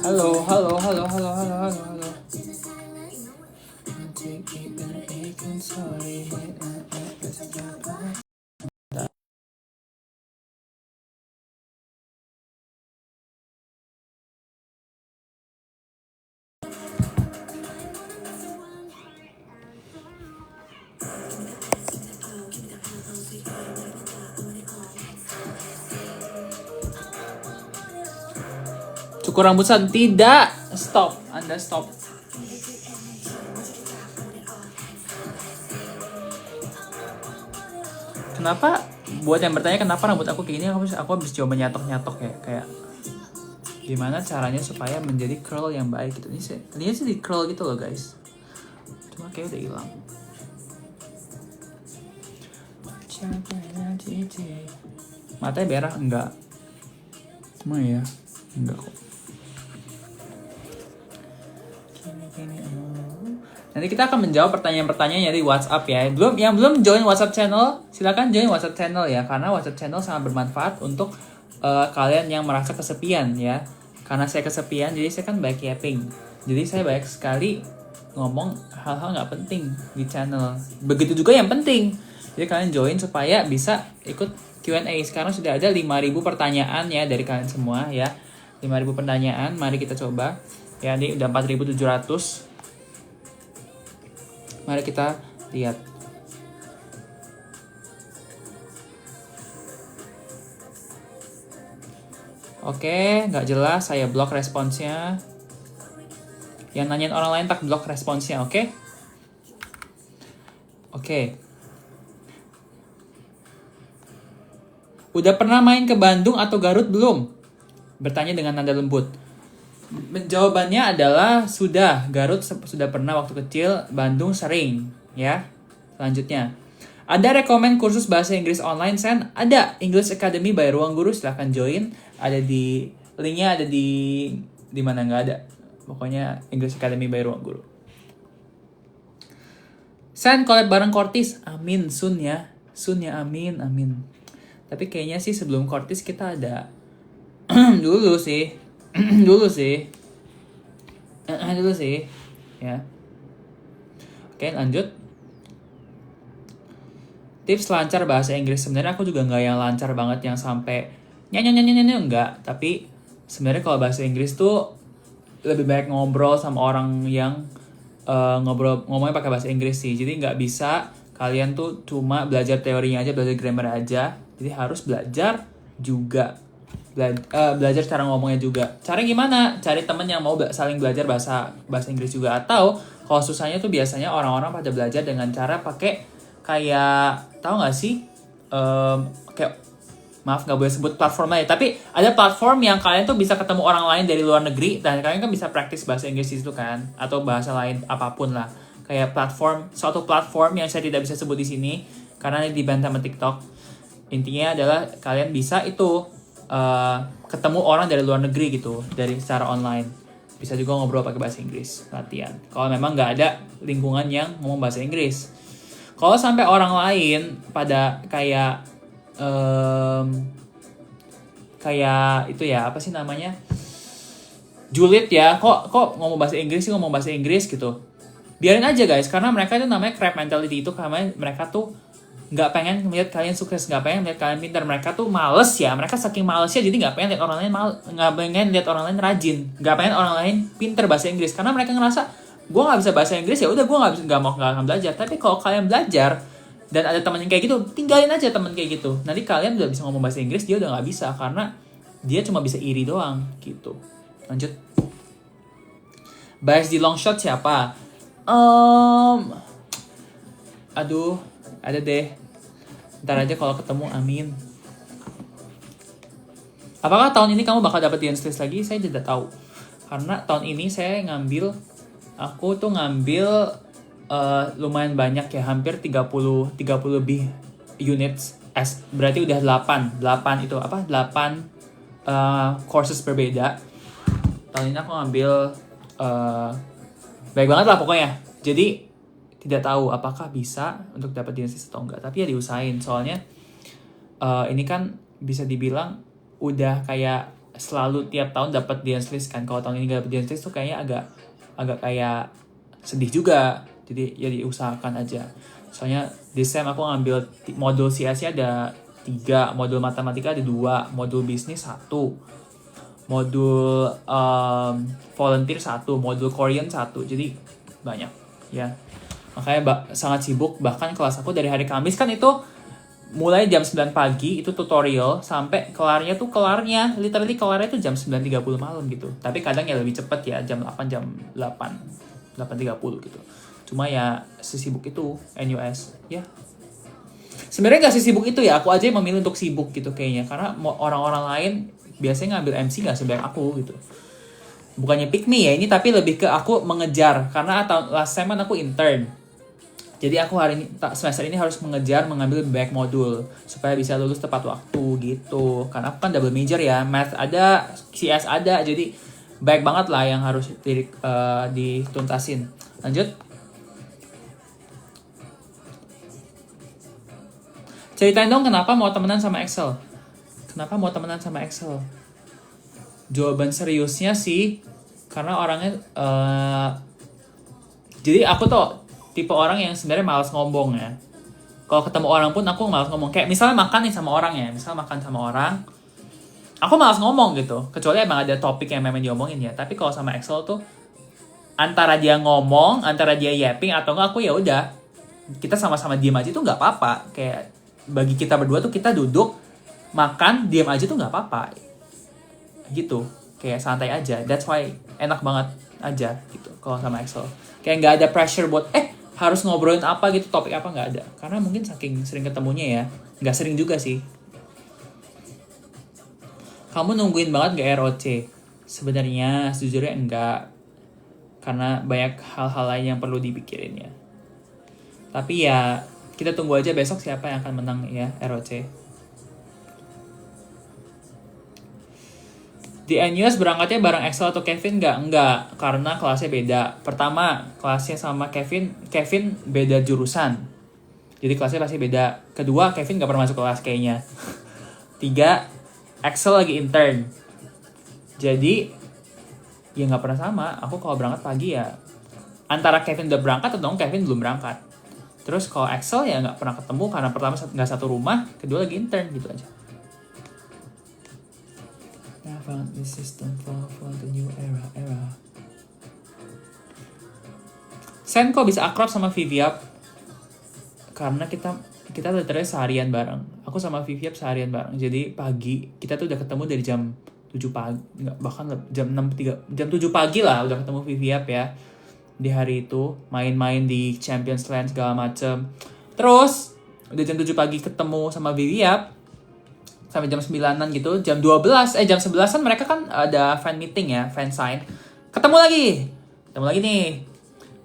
Halo, halo, halo, halo, halo, halo, halo. Cukur rambutan tidak. Stop, Anda stop. Kenapa? Buat yang bertanya kenapa rambut aku kayak gini, aku habis coba nyatok ya, kayak gimana caranya supaya menjadi curl yang baik gitu. Ini sih di curl gitu loh guys. Cuma kayak udah hilang. Matanya merah enggak? Emang ya? Enggak kok. Nanti kita akan menjawab pertanyaan-pertanyaan dari WhatsApp ya. Yang belum join WhatsApp channel, silakan join WhatsApp channel ya, karena WhatsApp channel sangat bermanfaat untuk kalian yang merasa kesepian ya. Karena saya kesepian, jadi saya kan banyak yapping. Jadi saya banyak sekali ngomong hal-hal nggak penting di channel. Begitu juga yang penting. Jadi kalian join supaya bisa ikut Q&A. Sekarang sudah ada 5.000 pertanyaan ya dari kalian semua ya. 5.000 pertanyaan, mari kita coba. Ya, ini udah 4.700. Mari kita lihat. Oke, nggak jelas, saya blok responsnya. Yang nanyain orang lain tak blok responsnya, oke? Oke. Udah pernah main ke Bandung atau Garut belum? Bertanya dengan nada lembut. Jawabannya adalah sudah. Garut sudah pernah waktu kecil, Bandung sering ya. Selanjutnya, ada rekomen kursus bahasa Inggris online Sen? Ada, English Academy by Ruang Guru, silahkan join. Ada di linknya, ada di mana nggak ada. Pokoknya English Academy by Ruang Guru. Sen collab bareng Kortis, amin soon ya, amin. Tapi kayaknya sih sebelum Kortis kita ada dulu sih ya. Oke, lanjut. Tips lancar bahasa Inggris. Sebenarnya aku juga nggak yang lancar banget yang sampai nyanyi enggak. Tapi sebenarnya kalau bahasa Inggris tuh lebih baik ngobrol sama orang yang ngomongnya pakai bahasa Inggris sih. Jadi nggak bisa kalian tuh cuma belajar teorinya aja, belajar grammar aja. Jadi harus belajar juga. Belajar cara ngomongnya juga. Cara gimana? Cari temen yang mau saling belajar bahasa Inggris juga. Atau kalau susahnya tuh biasanya orang-orang pada belajar dengan cara pakai kayak, tahu nggak sih? Kayak, maaf nggak boleh sebut platformnya ya, tapi ada platform yang kalian tuh bisa ketemu orang lain dari luar negeri dan kalian kan bisa praktis bahasa Inggris di situ kan, atau bahasa lain apapun lah. Kayak suatu platform yang saya tidak bisa sebut di sini karena ini di-ban sama TikTok. Intinya adalah kalian bisa itu ketemu orang dari luar negeri gitu, dari secara online. Bisa juga ngobrol pakai bahasa Inggris, latihan. Kalau memang nggak ada lingkungan yang ngomong bahasa Inggris. Kalau sampai orang lain pada kayak itu ya, apa sih namanya, julid ya, kok ngomong bahasa Inggris gitu. Biarin aja guys, karena mereka itu namanya crab mentality. Itu karena mereka tuh nggak pengen melihat kalian sukses, nggak pengen lihat kalian pintar. Mereka tuh males ya, mereka saking malesnya jadi nggak pengen lihat orang lain nggak pengen lihat orang lain rajin, nggak pengen orang lain pintar bahasa Inggris, karena mereka ngerasa gue nggak bisa bahasa Inggris ya udah gue nggak akan belajar. Tapi kalau kalian belajar dan ada teman yang kayak gitu, tinggalin aja teman kayak gitu. Nanti kalian udah bisa ngomong bahasa Inggris, dia udah nggak bisa karena dia cuma bisa iri doang gitu. Lanjut. Bias di long shot siapa? Aduh, ada deh. Ntar aja kalau ketemu, amin. Apakah tahun ini kamu bakal dapat di list lagi? Saya tidak tahu. Karena tahun ini saya aku tuh ngambil lumayan banyak ya, hampir 30 lebih units. Berarti udah 8 itu apa? 8 courses berbeda. Tahun ini aku ngambil baik banget lah pokoknya. Jadi tidak tahu apakah bisa untuk dapat diagnosis atau enggak, tapi ya diusahain. Soalnya ini kan bisa dibilang udah kayak selalu tiap tahun dapat dance list kan. Kalau tahun ini gak dapat dance list tuh kayaknya agak kayak sedih juga. Jadi ya diusahakan aja. Soalnya di SEM aku ngambil modul CSI ada 3, modul matematika ada 2, modul bisnis 1, modul volunteer 1, modul Korean 1. Jadi banyak ya. Makanya sangat sibuk. Bahkan kelas aku dari hari Kamis kan itu mulai jam 9 pagi itu tutorial sampai kelarnya literally kelarnya tuh jam 9.30 malam gitu. Tapi kadang ya lebih cepet ya, jam 8.30 gitu. Cuma ya sesibuk itu NUS ya. Sebenarnya gak sesibuk itu ya, aku aja yang memilih untuk sibuk gitu kayaknya. Karena orang-orang lain biasanya ngambil MC gak sebanyak aku gitu. Bukannya pick me ya ini, tapi lebih ke aku mengejar. Karena last time aku intern. Jadi aku semester ini harus mengambil banyak modul supaya bisa lulus tepat waktu gitu. Karena aku kan double major ya, math ada, CS ada, jadi baik banget lah yang harus dituntasin. Lanjut. Ceritain dong kenapa mau temenan sama Excel. Kenapa mau temenan sama Excel? Jawaban seriusnya sih, karena orangnya jadi aku tuh tipe orang yang sebenarnya malas ngomong ya. Kalau ketemu orang pun aku malas ngomong. Kayak misalnya makan nih sama orang ya. Misalnya makan sama orang, aku malas ngomong gitu. Kecuali emang ada topik yang memang diomongin ya. Tapi kalau sama Excel tuh, antara dia ngomong, antara dia yapping, atau enggak aku ya udah. Kita sama-sama diem aja tuh nggak apa-apa. Kayak bagi kita berdua tuh kita duduk, makan, diem aja tuh nggak apa-apa. Gitu. Kayak santai aja. That's why enak banget aja gitu kalau sama Excel. Kayak nggak ada pressure buat harus ngobrolin apa gitu, topik apa, nggak ada. Karena mungkin saking sering ketemunya ya. Nggak sering juga sih. Kamu nungguin banget gak ROC? Sebenarnya sejujurnya enggak. Karena banyak hal-hal lain yang perlu dipikirin ya. Tapi ya kita tunggu aja besok siapa yang akan menang ya ROC. Di NUS berangkatnya bareng Excel atau Kevin nggak? Enggak, karena kelasnya beda. Pertama, kelasnya sama Kevin beda jurusan. Jadi kelasnya pasti beda. Kedua, Kevin nggak pernah masuk kelas kayaknya. 3, Excel lagi intern. Jadi, ya nggak pernah sama. Aku kalau berangkat pagi ya, antara Kevin udah berangkat atau Kevin belum berangkat. Terus kalau Excel ya nggak pernah ketemu karena pertama nggak satu rumah, kedua lagi intern gitu aja. I found this system for the new era. Sen kok bisa akrab sama Viviap? Karena kita literally seharian bareng. Aku sama Viviap seharian bareng. Jadi pagi kita tuh udah ketemu dari jam 7 pagi, bahkan jam 7 pagi lah udah ketemu Viviap ya. Di hari itu main-main di Champions Land segala macem. Terus udah jam 7 pagi ketemu sama Viviap sampai jam 9-an gitu, jam 11-an mereka kan ada fan meeting ya, fan sign. Ketemu lagi nih,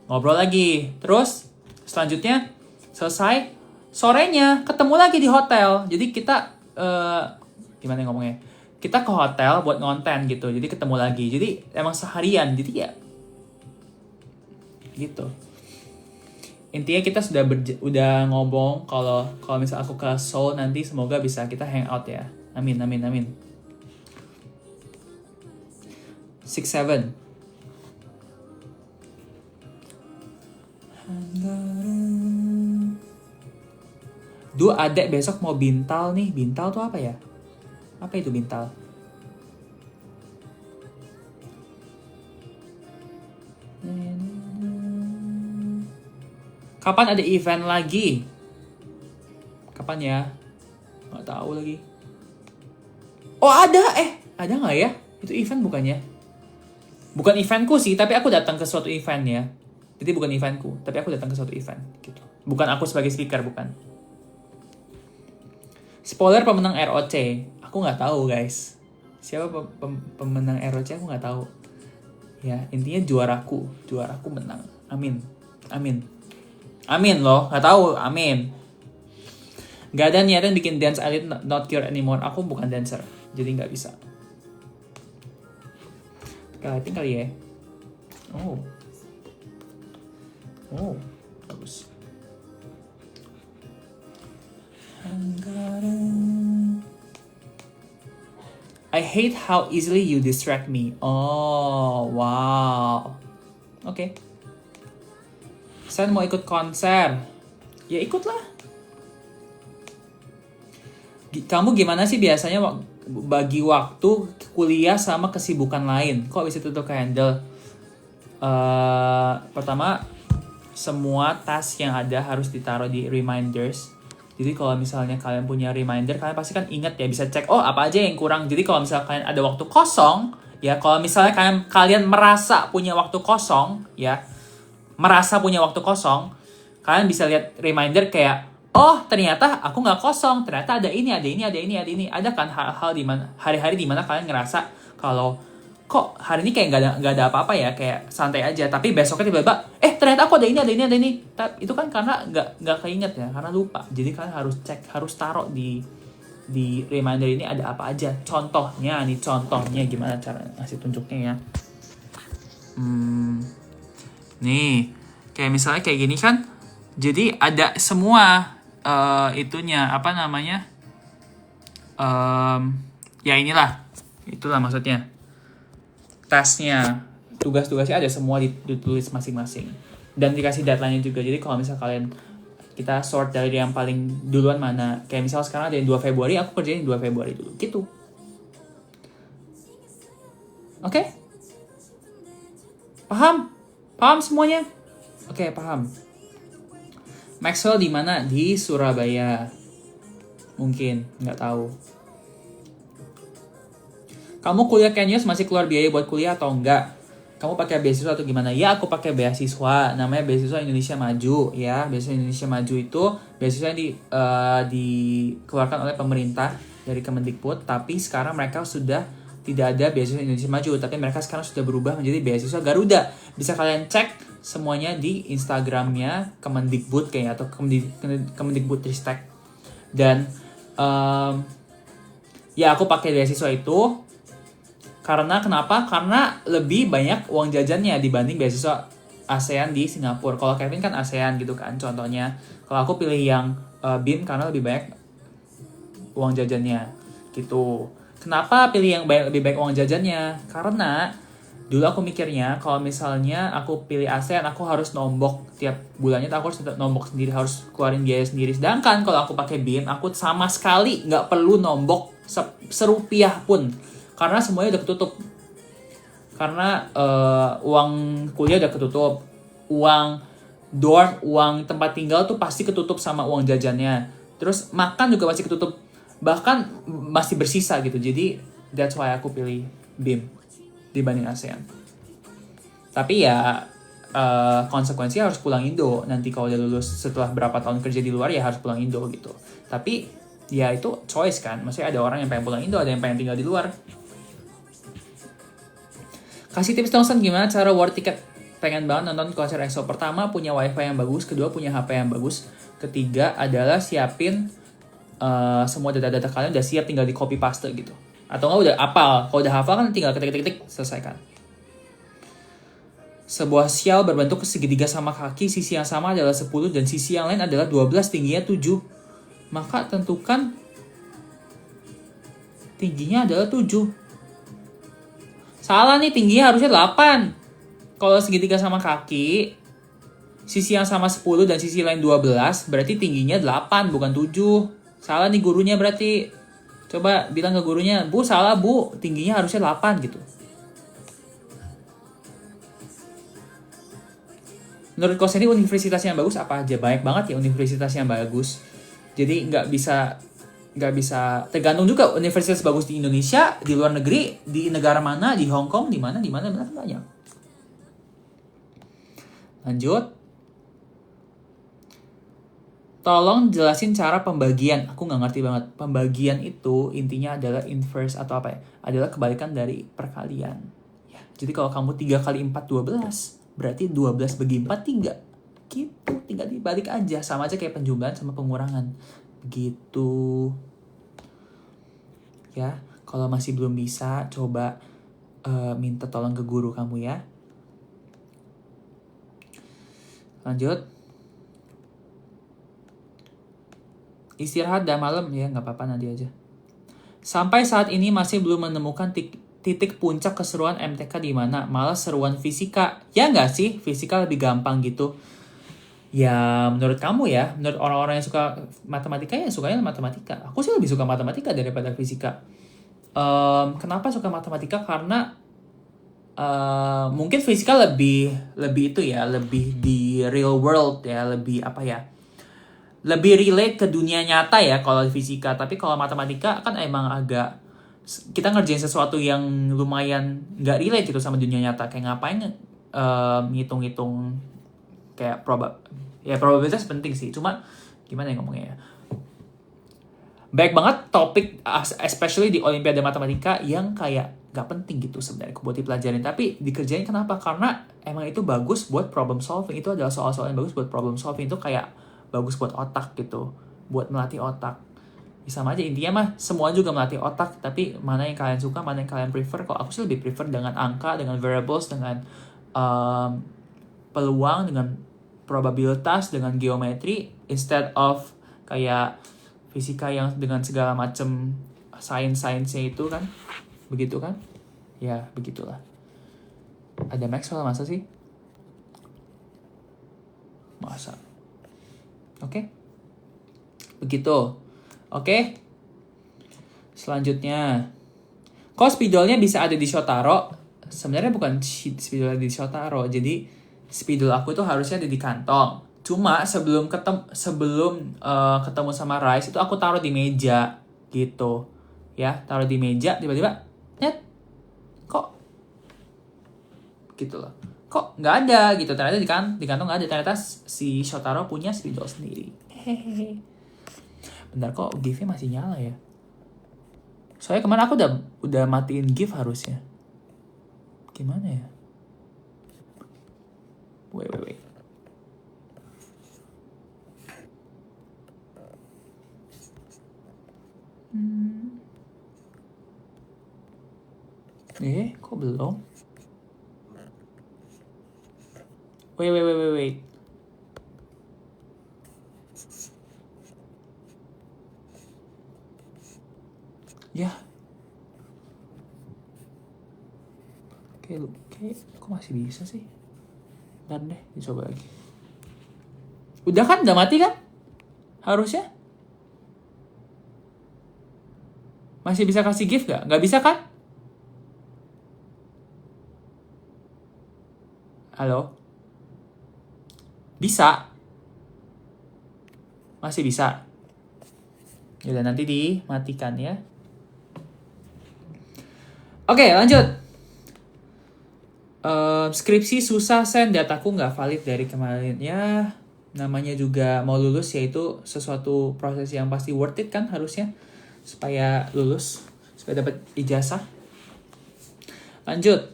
ngobrol lagi. Terus selanjutnya selesai, sorenya ketemu lagi di hotel. Jadi kita gimana ngomongnya? Kita ke hotel buat ngonten gitu. Jadi ketemu lagi. Jadi emang seharian. Jadi ya gitu. Intinya kita udah ngomong kalau misal aku ke Seoul nanti semoga bisa kita hangout ya. Amin. 6-7. Adek besok mau bintal nih. Bintal tuh apa ya? Apa itu bintal? Kapan ada event lagi? Kapan ya? Nggak tahu lagi. Oh ada, ada nggak ya? Itu event bukannya? Bukan eventku sih, tapi aku datang ke suatu event ya. Jadi bukan eventku, tapi aku datang ke suatu event gitu. Bukan aku sebagai speaker, bukan. Spoiler pemenang ROC, aku nggak tahu guys. Siapa pemenang ROC aku nggak tahu. Ya intinya juaraku menang. Amin loh, nggak tahu, amin. Gak ada niatan bikin dance elite not cure anymore. Aku bukan dancer, jadi nggak bisa. Lighting kali ya. Oh, bagus. I hate how easily you distract me. Oh, wow. Oke. Sen mau ikut konser. Ya ikutlah. Kamu gimana sih biasanya bagi waktu kuliah sama kesibukan lain? Kok bisa tutup handle? Pertama, semua task yang ada harus ditaruh di reminders. Jadi kalau misalnya kalian punya reminder, kalian pasti kan ingat ya, bisa cek, oh apa aja yang kurang. Jadi kalau misalnya kalian ada waktu kosong, ya kalau misalnya kalian merasa punya waktu kosong, ya, merasa punya waktu kosong, kalian bisa lihat reminder kayak, oh ternyata aku nggak kosong, ternyata ada ini, ada ini, ada ini, ada ini. Ada kan hal-hal hari-hari dimana kalian ngerasa kalau kok hari ini kayak nggak ada apa-apa ya, kayak santai aja, tapi besoknya tiba-tiba ternyata aku ada ini, ada ini, ada ini. Itu kan karena nggak keinget ya, karena lupa. Jadi kalian harus cek, harus taruh di reminder ini ada apa aja. Contohnya gimana cara ngasih tunjuknya ya. Nih kayak misalnya kayak gini kan, jadi ada semua itunya apa namanya, ya itulah maksudnya. Tasnya, tugas-tugasnya ada semua ditulis masing-masing dan dikasih deadline-nya juga. Jadi kalau misal kalian, kita sort dari yang paling duluan mana, kayak misal sekarang ada yang 2 Februari, aku kerjain 2 Februari dulu gitu. Oke? Paham semuanya? Oke, paham. Maxwell di mana? Di Surabaya. Mungkin, nggak tahu. Kamu kuliah Kenyus masih keluar biaya buat kuliah atau enggak? Kamu pakai beasiswa atau gimana? Ya, aku pakai beasiswa. Namanya beasiswa Indonesia Maju. Ya, beasiswa Indonesia Maju itu beasiswa yang dikeluarkan oleh pemerintah dari Kemendikbud. Tapi sekarang mereka sudah tidak ada beasiswa Indonesia Maju. Tapi mereka sekarang sudah berubah menjadi beasiswa Garuda. Bisa kalian cek semuanya di Instagramnya Kemendikbud kayaknya, atau Kemendikbud Ristek. Dan ya aku pakai beasiswa itu. Karena kenapa? Karena lebih banyak uang jajannya dibanding beasiswa ASEAN di Singapura. Kalau Kevin kan ASEAN gitu kan contohnya. Kalau aku pilih yang BIM karena lebih banyak uang jajannya gitu. Kenapa pilih yang lebih banyak uang jajannya? Karena dulu aku mikirnya kalau misalnya aku pilih ASEAN, aku harus nombok tiap bulannya, aku harus nombok sendiri, harus keluarin biaya sendiri. Sedangkan kalau aku pakai BIM, aku sama sekali nggak perlu nombok serupiah pun. Karena semuanya udah ketutup. Karena uang kuliah udah ketutup. Uang dorm, uang tempat tinggal tuh pasti ketutup sama uang jajannya. Terus makan juga masih ketutup. Bahkan masih bersisa gitu. Jadi that's why aku pilih BIM dibanding ASEAN. Tapi ya konsekuensinya harus pulang Indo. Nanti kalau udah lulus setelah berapa tahun kerja di luar ya harus pulang Indo gitu. Tapi ya itu choice kan. Maksudnya ada orang yang pengen pulang Indo, ada yang pengen tinggal di luar. Kasih tips dong San, gimana cara war tiket? Pengen banget nonton konser EXO. Pertama, punya wifi yang bagus. Kedua, punya HP yang bagus. Ketiga adalah siapin semua data-data kalian udah siap, tinggal di copy paste gitu. Atau nggak udah hafal. Kalau udah hafal kan tinggal ketik-ketik selesaikan. Sebuah sial berbentuk segitiga sama kaki, sisi yang sama adalah 10 dan sisi yang lain adalah 12, tingginya 7. Maka tentukan tingginya adalah 7. Salah nih, tingginya harusnya 8. Kalau segitiga sama kaki, sisi yang sama 10 dan sisi lain 12, berarti tingginya 8, bukan 7. Salah nih gurunya berarti. Coba bilang ke gurunya, Bu salah bu, tingginya harusnya 8 gitu. Menurut Ko Sandy, universitas yang bagus apa aja? Banyak banget ya universitas yang bagus. Jadi nggak bisa tergantung juga universitas bagus di Indonesia, di luar negeri, di negara mana, di Hong Kong, di mana banyak. Lanjut. Tolong jelasin cara pembagian. Aku nggak ngerti banget. Pembagian itu intinya adalah inverse atau apa ya? Adalah kebalikan dari perkalian. Ya, jadi kalau kamu 3 kali 4, 12. Berarti 12 bagi 4, 3. Gitu, tinggal dibalik aja. Sama aja kayak penjumlahan sama pengurangan. Begitu. Ya, kalau masih belum bisa, coba minta tolong ke guru kamu ya. Lanjut. Istirahat dah malam ya, nggak apa-apa nanti aja. Sampai saat ini masih belum menemukan titik puncak keseruan MTK di mana, malah seruan fisika. Ya nggak sih, fisika lebih gampang gitu. Ya menurut kamu ya, menurut orang-orang yang suka matematika ya sukanya matematika. Aku sih lebih suka matematika daripada fisika. Kenapa suka matematika? Karena mungkin fisika lebih itu ya, lebih di real world ya, lebih apa ya, lebih relate ke dunia nyata ya kalau fisika. Tapi kalau matematika kan emang agak, kita ngerjain sesuatu yang lumayan nggak relate gitu sama dunia nyata. Kayak ngapain ngitung-ngitung kayak probabilitas penting sih. Cuma gimana ya ngomongnya ya. Baik banget topik, especially di Olimpiade Matematika yang kayak gak penting gitu sebenarnya buat dipelajarin. Tapi dikerjain kenapa? Karena emang itu bagus buat problem solving. Itu adalah soal-soal yang bagus buat problem solving. Itu kayak bagus buat otak gitu. Buat melatih otak. Sama aja intinya mah semua juga melatih otak. Tapi mana yang kalian suka, mana yang kalian prefer. Kalau aku sih lebih prefer dengan angka, dengan variables, dengan peluang, dengan probabilitas, dengan geometri, instead of kayak fisika yang dengan segala macam sains-sainsnya itu kan. Begitu kan? Ya, begitulah. Ada Maxwell masa sih? Masa. Oke. Begitu. Oke. Selanjutnya. Kok spidolnya bisa ada di Shotaro? Sebenarnya bukan spidol di Shotaro. Jadi spidol aku tuh harusnya ada di kantong. Cuma sebelum ketemu sama Rice itu aku taruh di meja gitu. Ya, taruh di meja tiba-tiba net kok gitu loh. Kok nggak ada gitu. Ternyata di kantong nggak ada. Ternyata si Shotaro punya spidol sendiri. Hehehe. Bentar, kok GIF-nya masih nyala ya? Soalnya kemarin aku udah matiin GIF harusnya. Gimana ya? Wait. Kok belum? Wait. Ya. Oke, kok masih bisa sih? Bentar deh, dicoba lagi. Udah kan? Udah mati kan? Harusnya? Masih bisa kasih gift gak? Gak bisa kan? Halo? Bisa. Masih bisa. Yaudah, nanti dimatikan ya. Oke, lanjut. Skripsi susah, Sen. Dataku nggak valid dari kemarin. Ya, namanya juga mau lulus, yaitu sesuatu proses yang pasti worth it kan harusnya. Supaya lulus, supaya dapat ijazah. Lanjut.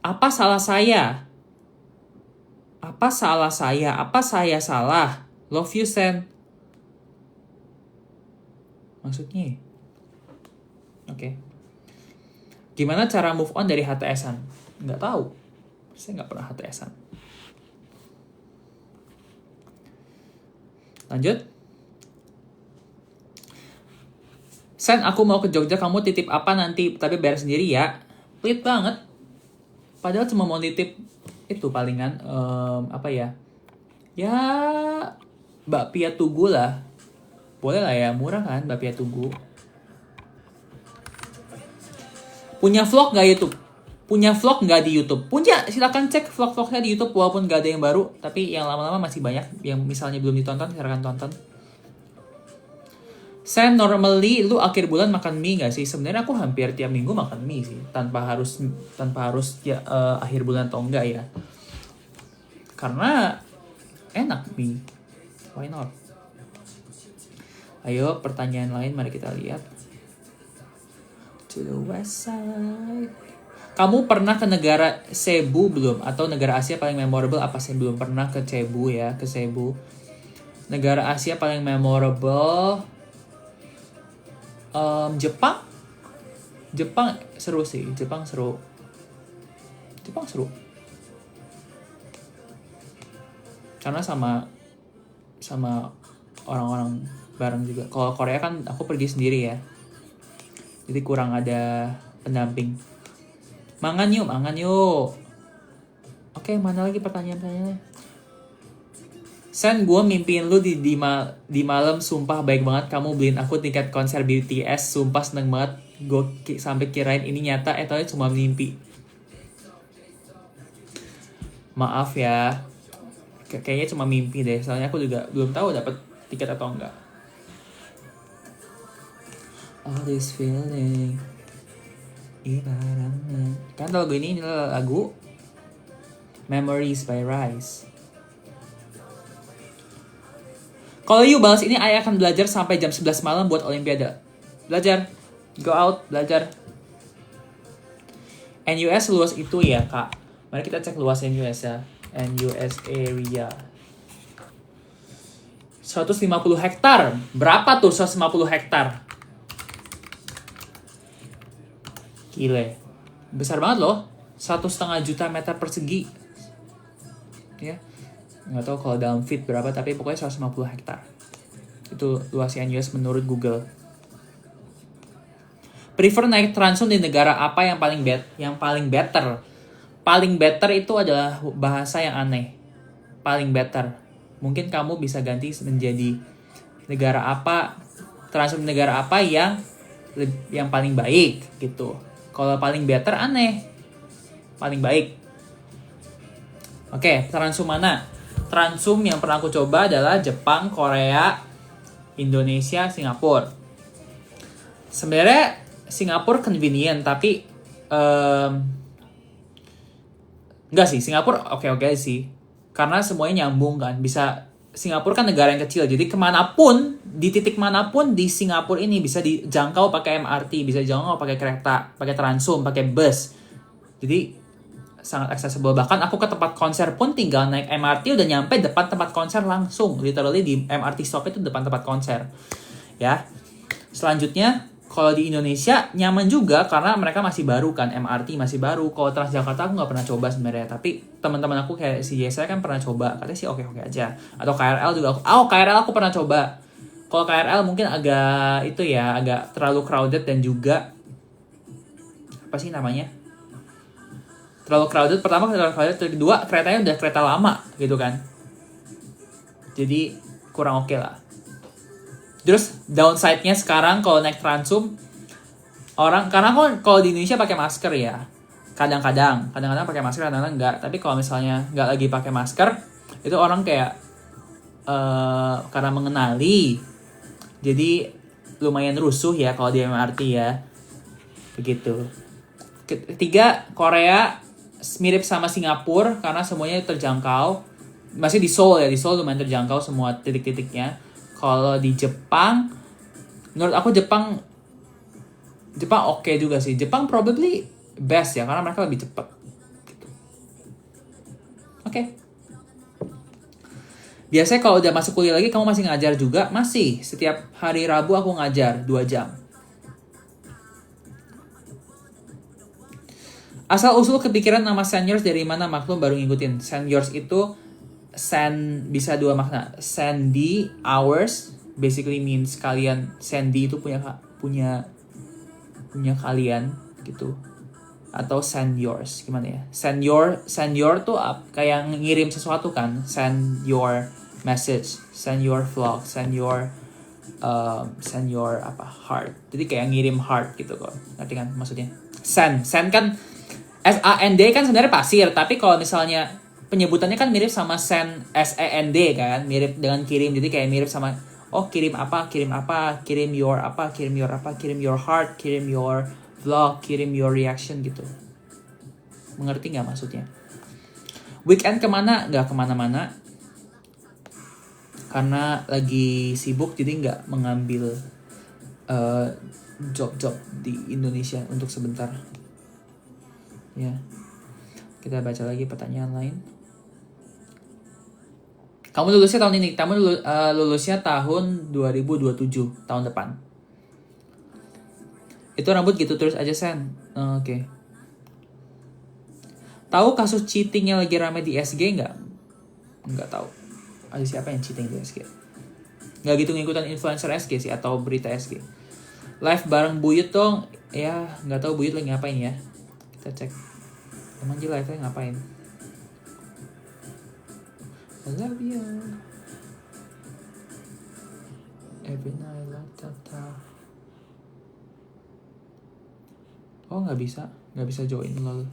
Apa salah saya? Apa saya salah? Love you, Sen. Maksudnya? Oke. Gimana cara move on dari HTS-an? Nggak tahu. Saya nggak pernah HTS-an. Lanjut. Sen, aku mau ke Jogja, kamu titip apa nanti? Tapi bayar sendiri ya. Pelit banget. Padahal cuma mau titip itu palingan apa ya? Ya bakpia Tugu lah. Boleh lah ya, murah kan bakpia Tugu. Punya vlog nggak YouTube? Punya vlog nggak di YouTube? Punya, silakan cek vlog-vlognya di YouTube walaupun nggak ada yang baru, tapi yang lama-lama masih banyak. Yang misalnya belum ditonton, silakan tonton. Sen, normally lu akhir bulan makan mie nggak sih? Sebenarnya aku hampir tiap minggu makan mie sih, tanpa harus ya akhir bulan atau enggak ya. Karena enak mie. Why not? Ayo pertanyaan lain, mari kita lihat. To the west side. Kamu pernah ke negara Cebu belum? Atau negara Asia paling memorable apa sih? Belum pernah ke Cebu ya, ke Cebu. Negara Asia paling memorable Jepang. Jepang seru sih, Jepang seru. Karena sama orang-orang bareng juga. Kalau Korea kan aku pergi sendiri ya. Jadi kurang ada pendamping. Mangan yuk. Oke, mana lagi pertanyaan-pertanyaannya? Sen, gue mimpiin lu di malam, sumpah baik banget. Kamu beliin aku tiket konser BTS, sumpah seneng banget. Gue sampai kirain ini nyata, tapi cuma mimpi. Maaf ya, kayaknya cuma mimpi deh. Soalnya aku juga belum tahu dapat tiket atau enggak. All this feeling, ibaratnya. Kan lagu ini lagu Memories by Rise. Kalau you balas ini, ayah akan belajar sampai jam 11 malam buat Olimpiade. Belajar. Go out, belajar. NUS luas itu ya, Kak. Mari kita cek luas NUS ya. NUS area. 150 hektar. Berapa tuh 150 hektar? Gile. Besar banget loh. 1,5 juta meter persegi. Ya. Nggak tahu kalau dalam feet berapa, tapi pokoknya 150 hektar. Itu luasnya NUS menurut Google. Prefer naik transum di negara apa yang paling better? Paling better itu adalah bahasa yang aneh. Paling better. Mungkin kamu bisa ganti menjadi negara apa, transum di negara apa yang paling baik gitu. Kalau paling better aneh. Paling baik. Oke, transum mana? Transum yang pernah aku coba adalah Jepang, Korea, Indonesia, Singapura. Sebenarnya Singapura convenient, tapi enggak sih, Singapura oke sih. Karena semuanya nyambung kan. Bisa, Singapura kan negara yang kecil, jadi kemanapun, di titik manapun di Singapura ini bisa dijangkau pakai MRT, bisa dijangkau pakai kereta, pakai transum, pakai bus. Jadi sangat accessible. Bahkan aku ke tempat konser pun tinggal naik MRT udah nyampe depan tempat konser langsung. Literally di MRT stop itu depan tempat konser. Ya. Selanjutnya, kalau di Indonesia nyaman juga karena mereka masih baru kan, MRT masih baru. Kalau Transjakarta aku nggak pernah coba sebenarnya, tapi teman-teman aku kayak si Yesa kan pernah coba, katanya sih oke aja. Atau KRL juga. KRL aku pernah coba. Kalau KRL mungkin agak terlalu crowded dan juga apa sih namanya? Terlalu crowded, pertama terlalu crowded, kedua keretanya udah kereta lama gitu kan, jadi kurang oke lah. Terus downside-nya sekarang kalau naik transum, karena kalau di Indonesia pakai masker ya, kadang-kadang pakai masker, kadang-kadang enggak. Tapi kalau misalnya nggak lagi pakai masker, itu orang kayak karena mengenali, jadi lumayan rusuh ya kalau di MRT ya, begitu. Ketiga, Korea mirip sama Singapura karena semuanya terjangkau. Masih di Seoul lumayan terjangkau semua titik-titiknya. Kalau di Jepang, menurut aku Jepang oke juga sih. Jepang probably best ya karena mereka lebih cepat gitu. Oke. Biasanya kalau udah masuk kuliah lagi kamu masih ngajar juga? Masih. Setiap hari Rabu aku ngajar 2 jam. Asal usul kepikiran nama Seniors dari mana, maklum baru ngikutin. Seniors itu bisa 2 makna. Sandy hours basically means kalian. Sandy itu punya kalian gitu. Atau seniors, gimana ya? Senior tuh kayak ngirim sesuatu kan. Send your message, send your vlog, send your heart. Jadi kayak ngirim heart gitu kok. Ngerti kan maksudnya? Send kan SAND kan sebenarnya pasir, tapi kalau misalnya penyebutannya kan mirip sama send, SAND kan, mirip dengan kirim. Jadi kayak mirip sama kirim apa, kirim your kirim your heart, kirim your vlog, kirim your reaction gitu. Mengerti nggak maksudnya? Weekend kemana? Nggak kemana-mana, karena lagi sibuk, jadi nggak mengambil job-job di Indonesia untuk sebentar. Ya, kita baca lagi pertanyaan lain. Kamu lulusnya tahun ini. Kamu lulusnya tahun 2027, tahun depan. Itu rambut gitu terus aja, Sen. Oke. Tahu kasus cheating yang lagi rame di SG nggak? Nggak tahu. Ada siapa yang cheating di SG? Nggak gitu ngikutin influencer SG sih atau berita SG. live bareng Buyut dong. Ya nggak tahu Buyut lagi ngapain ya, kita cek. Emang dia live-nya ngapain? I love you every night like that. Oh nggak bisa join lol.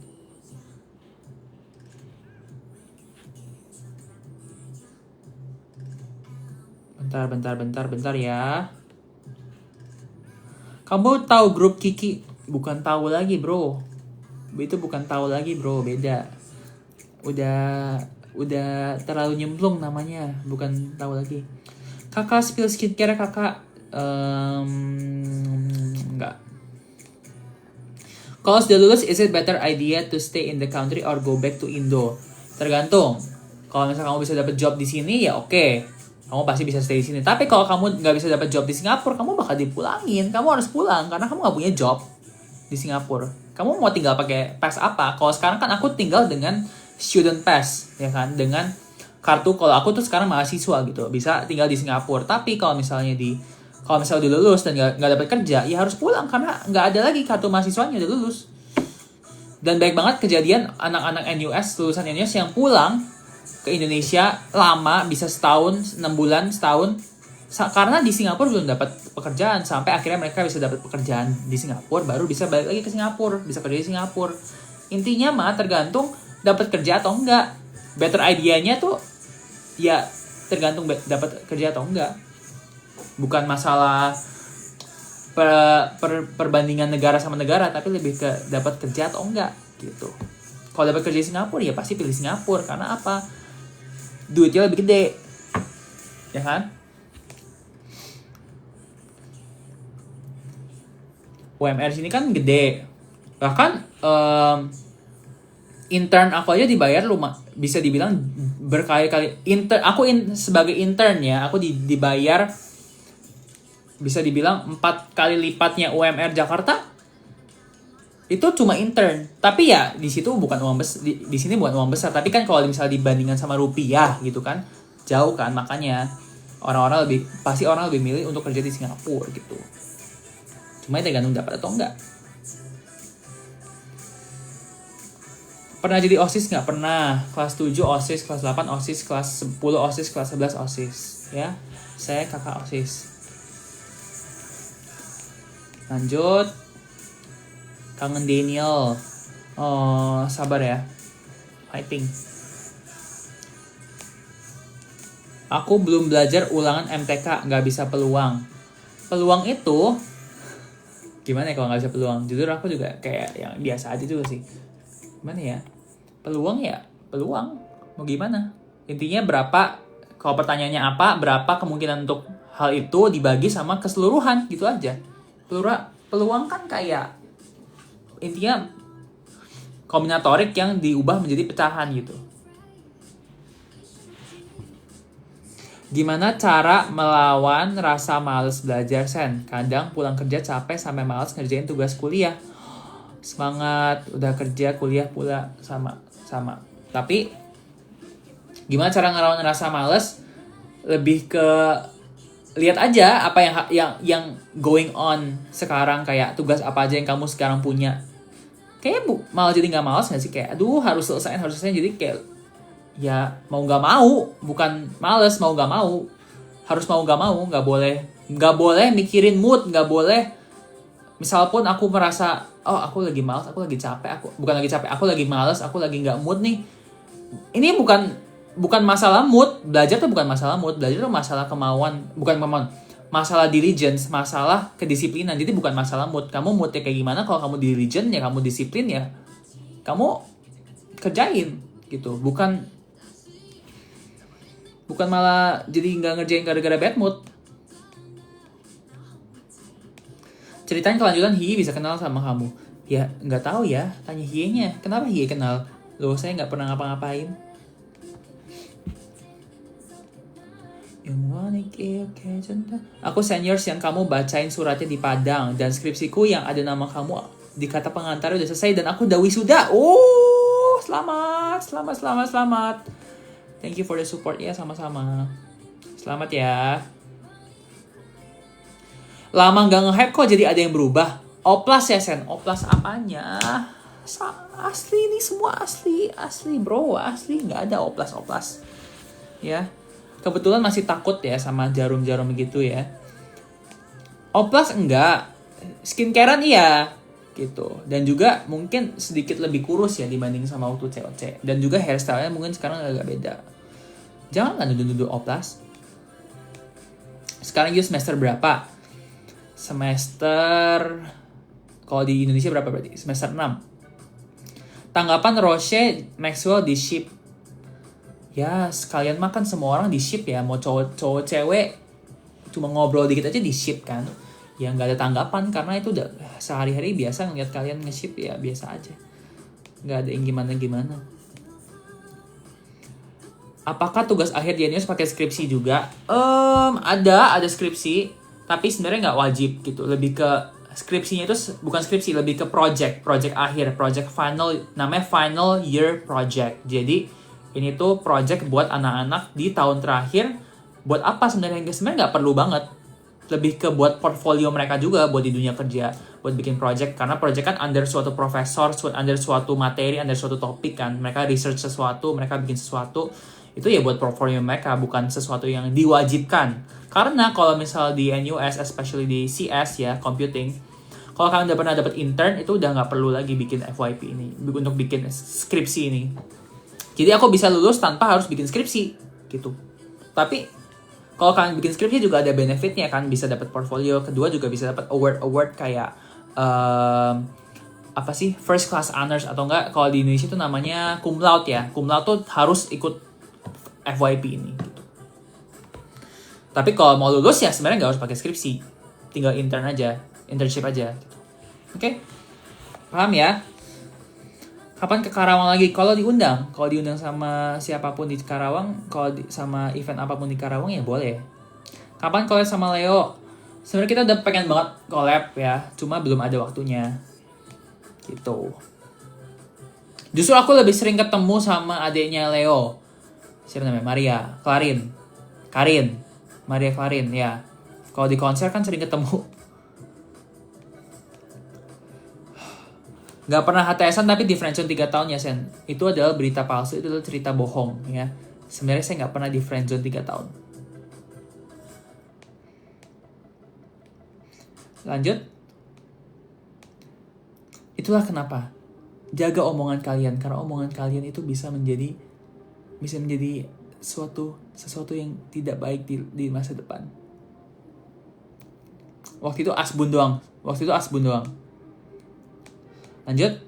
Bentar ya. Kamu tahu grup Kiki? Bukan tahu lagi bro. Itu bukan tahu lagi bro, beda. Udah terlalu nyemplung namanya, bukan tahu lagi. Kakak spill skincare kakak. Enggak. Kalau sudah lulus, is it better idea to stay in the country or go back to Indo? Tergantung. Kalau misalnya kamu bisa dapat job di sini ya oke. Kamu pasti bisa stay di sini. Tapi kalau kamu nggak bisa dapat job di Singapura, kamu bakal dipulangin. Kamu harus pulang karena kamu nggak punya job di Singapura. Kamu mau tinggal pakai pass apa? Kalau sekarang kan aku tinggal dengan student pass, ya kan? Dengan kartu. Kalau aku tuh sekarang mahasiswa gitu, bisa tinggal di Singapura. Tapi kalau misalnya udah lulus dan nggak dapat kerja, ya harus pulang karena nggak ada lagi kartu mahasiswanya, udah lulus. Dan baik banget kejadian anak-anak NUS, lulusan NUS yang pulang ke Indonesia lama, bisa setahun, 6 bulan, setahun, karena di Singapura belum dapat pekerjaan, sampai akhirnya mereka bisa dapat pekerjaan di Singapura, baru bisa balik lagi ke Singapura, bisa kerja di Singapura. Intinya mah tergantung dapat kerja atau enggak. Better idea-nya tuh ya tergantung dapat kerja atau enggak. Bukan masalah perbandingan negara sama negara, tapi lebih ke dapat kerja atau enggak gitu. Kalau dapat kerja di Singapura ya pasti pilih Singapura, karena apa? Duitnya lebih gede, ya kan? UMR sini kan gede, bahkan intern aku aja dibayar bisa dibilang berkali-kali. Sebagai intern ya, aku dibayar bisa dibilang 4 kali lipatnya UMR Jakarta. Itu cuma intern, tapi ya di situ bukan uang besar, di sini bukan uang besar, tapi kan kalau misalnya dibandingkan sama rupiah gitu kan jauh kan, makanya orang lebih milih untuk kerja di Singapura gitu. Cuma itu tergantung dapat atau enggak. Pernah jadi OSIS nggak? Pernah. Kelas 7 OSIS, kelas 8 OSIS, kelas 10 OSIS, kelas 11 OSIS ya. Saya kakak OSIS. Lanjut. Kangen Daniel. Oh, sabar ya. Fighting. Aku belum belajar ulangan MTK, nggak bisa peluang. Peluang itu gimana ya kalau nggak bisa peluang? Jujur aku juga kayak yang biasa aja juga sih. Gimana ya? Peluang ya peluang. Mau gimana? Intinya berapa? Kalau pertanyaannya apa? Berapa kemungkinan untuk hal itu dibagi sama keseluruhan gitu aja. Peluang kan kayak intinya kombinatorik yang diubah menjadi pecahan gitu. Gimana cara melawan rasa malas belajar, Sen? Kadang pulang kerja capek sampai malas ngerjain tugas kuliah. Semangat, udah kerja, kuliah pula sama. Tapi gimana cara ngelawan rasa malas? Lebih ke lihat aja apa yang going on sekarang, kayak tugas apa aja yang kamu sekarang punya. Kayaknya malah jadi nggak malas nggak sih, kayak aduh harus selesai, jadi kayak ya mau nggak mau, bukan males, mau nggak mau, harus mau nggak mau, nggak boleh mikirin mood, nggak boleh. Misal pun aku merasa aku lagi malas, aku lagi capek, aku lagi malas, aku lagi nggak mood nih. Ini bukan masalah mood, belajar tuh bukan masalah mood, belajar tuh masalah kemauan, masalah diligence, masalah kedisiplinan. Jadi bukan masalah mood. Kamu moodnya kayak gimana, kalau kamu diligent ya kamu disiplin ya kamu kerjain gitu. Bukan malah jadi nggak ngerjain gara-gara bad mood. Ceritain kelanjutan Hiye bisa kenal sama kamu. Ya nggak tahu ya, tanya Hiye-nya. Kenapa Hiye kenal? Loh saya nggak pernah ngapa-ngapain. Aku seniors yang kamu bacain suratnya di Padang, dan skripsiku yang ada nama kamu di kata pengantar udah selesai dan aku udah wisuda. Oh, selamat. Thank you for the support ya, sama-sama. Selamat ya. Lama nggak nge-hype kok jadi ada yang berubah. Oplas ya Sen, oplas apanya? Asli ini semua asli bro, asli nggak ada oplas ya. Kebetulan masih takut ya sama jarum-jarum gitu ya. Oplas enggak, skincarean iya gitu. Dan juga mungkin sedikit lebih kurus ya dibanding sama waktu COC. Dan juga hairstyle-nya mungkin sekarang agak beda. Jangan kan duduk-duduk oplas. Sekarang you semester berapa? Semester, kalau di Indonesia berapa berarti? Semester 6. Tanggapan Roche Maxwell di ship. Ya sekalian makan semua orang di ship ya. Mau cowok cewek cuma ngobrol dikit aja di ship kan. Ya nggak ada tanggapan karena itu udah sehari-hari biasa ngeliat kalian nge-ship ya biasa aja. Nggak ada yang gimana-gimana. Apakah tugas akhir di Enios pakai skripsi juga? Ada skripsi, tapi sebenarnya nggak wajib gitu. Lebih ke skripsinya itu bukan skripsi, lebih ke project akhir, project final, namanya final year project. Jadi ini tuh project buat anak-anak di tahun terakhir. Buat apa sebenarnya nggak perlu banget. Lebih ke buat portfolio mereka juga buat di dunia kerja, buat bikin project, karena project kan under suatu profesor, under suatu materi, under suatu topik kan. Mereka research sesuatu, mereka bikin sesuatu. Itu ya buat portfolio mereka, bukan sesuatu yang diwajibkan. Karena kalau misal di NUS, especially di CS ya, computing, kalau kalian udah pernah dapat intern, itu udah nggak perlu lagi bikin FYP ini, untuk bikin skripsi ini. Jadi aku bisa lulus tanpa harus bikin skripsi, gitu. Tapi, kalau kalian bikin skripsi juga ada benefitnya kan, bisa dapat portfolio, kedua juga bisa dapat award kayak, apa sih, first class honors, atau enggak, kalau di Indonesia itu namanya cum laude ya. Cum laude tuh harus ikut FYP ini gitu. Tapi kalau mau lulus ya sebenarnya nggak harus pakai skripsi, tinggal internship aja gitu. Oke? Paham ya? Kapan ke Karawang lagi? Kalau diundang sama siapapun di Karawang, sama event apapun di Karawang ya boleh. Kapan collab sama Leo? Sebenarnya kita udah pengen banget collab ya, cuma belum ada waktunya gitu. Justru aku lebih sering ketemu sama adiknya Leo. Siapa namanya? Maria Clarin ya. Kalau di konser kan sering ketemu. Gak pernah HTS-an tapi di friendzone 3 tahun ya Sen. Itu adalah berita palsu, itu adalah cerita bohong ya. Sebenarnya saya gak pernah di friendzone 3 tahun. Lanjut. Itulah kenapa. Jaga omongan kalian, karena omongan kalian itu bisa menjadi sesuatu yang tidak baik di masa depan. Waktu itu asbun doang. Lanjut.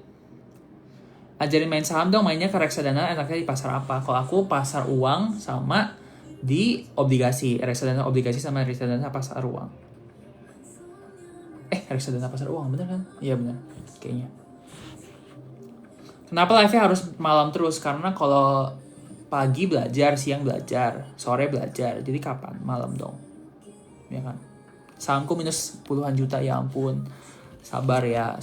Ajarin main saham dong, mainnya ke reksadana, enaknya di pasar apa? Kalau aku pasar uang sama di obligasi. Reksadana obligasi sama reksadana pasar uang. Reksadana pasar uang, bener kan? Iya bener, kayaknya. Kenapa live-nya harus malam terus? Karena kalau pagi belajar, siang belajar, sore belajar. Jadi kapan? Malam dong. Ya kan? Sahamku minus puluhan juta, ya ampun. Sabar ya.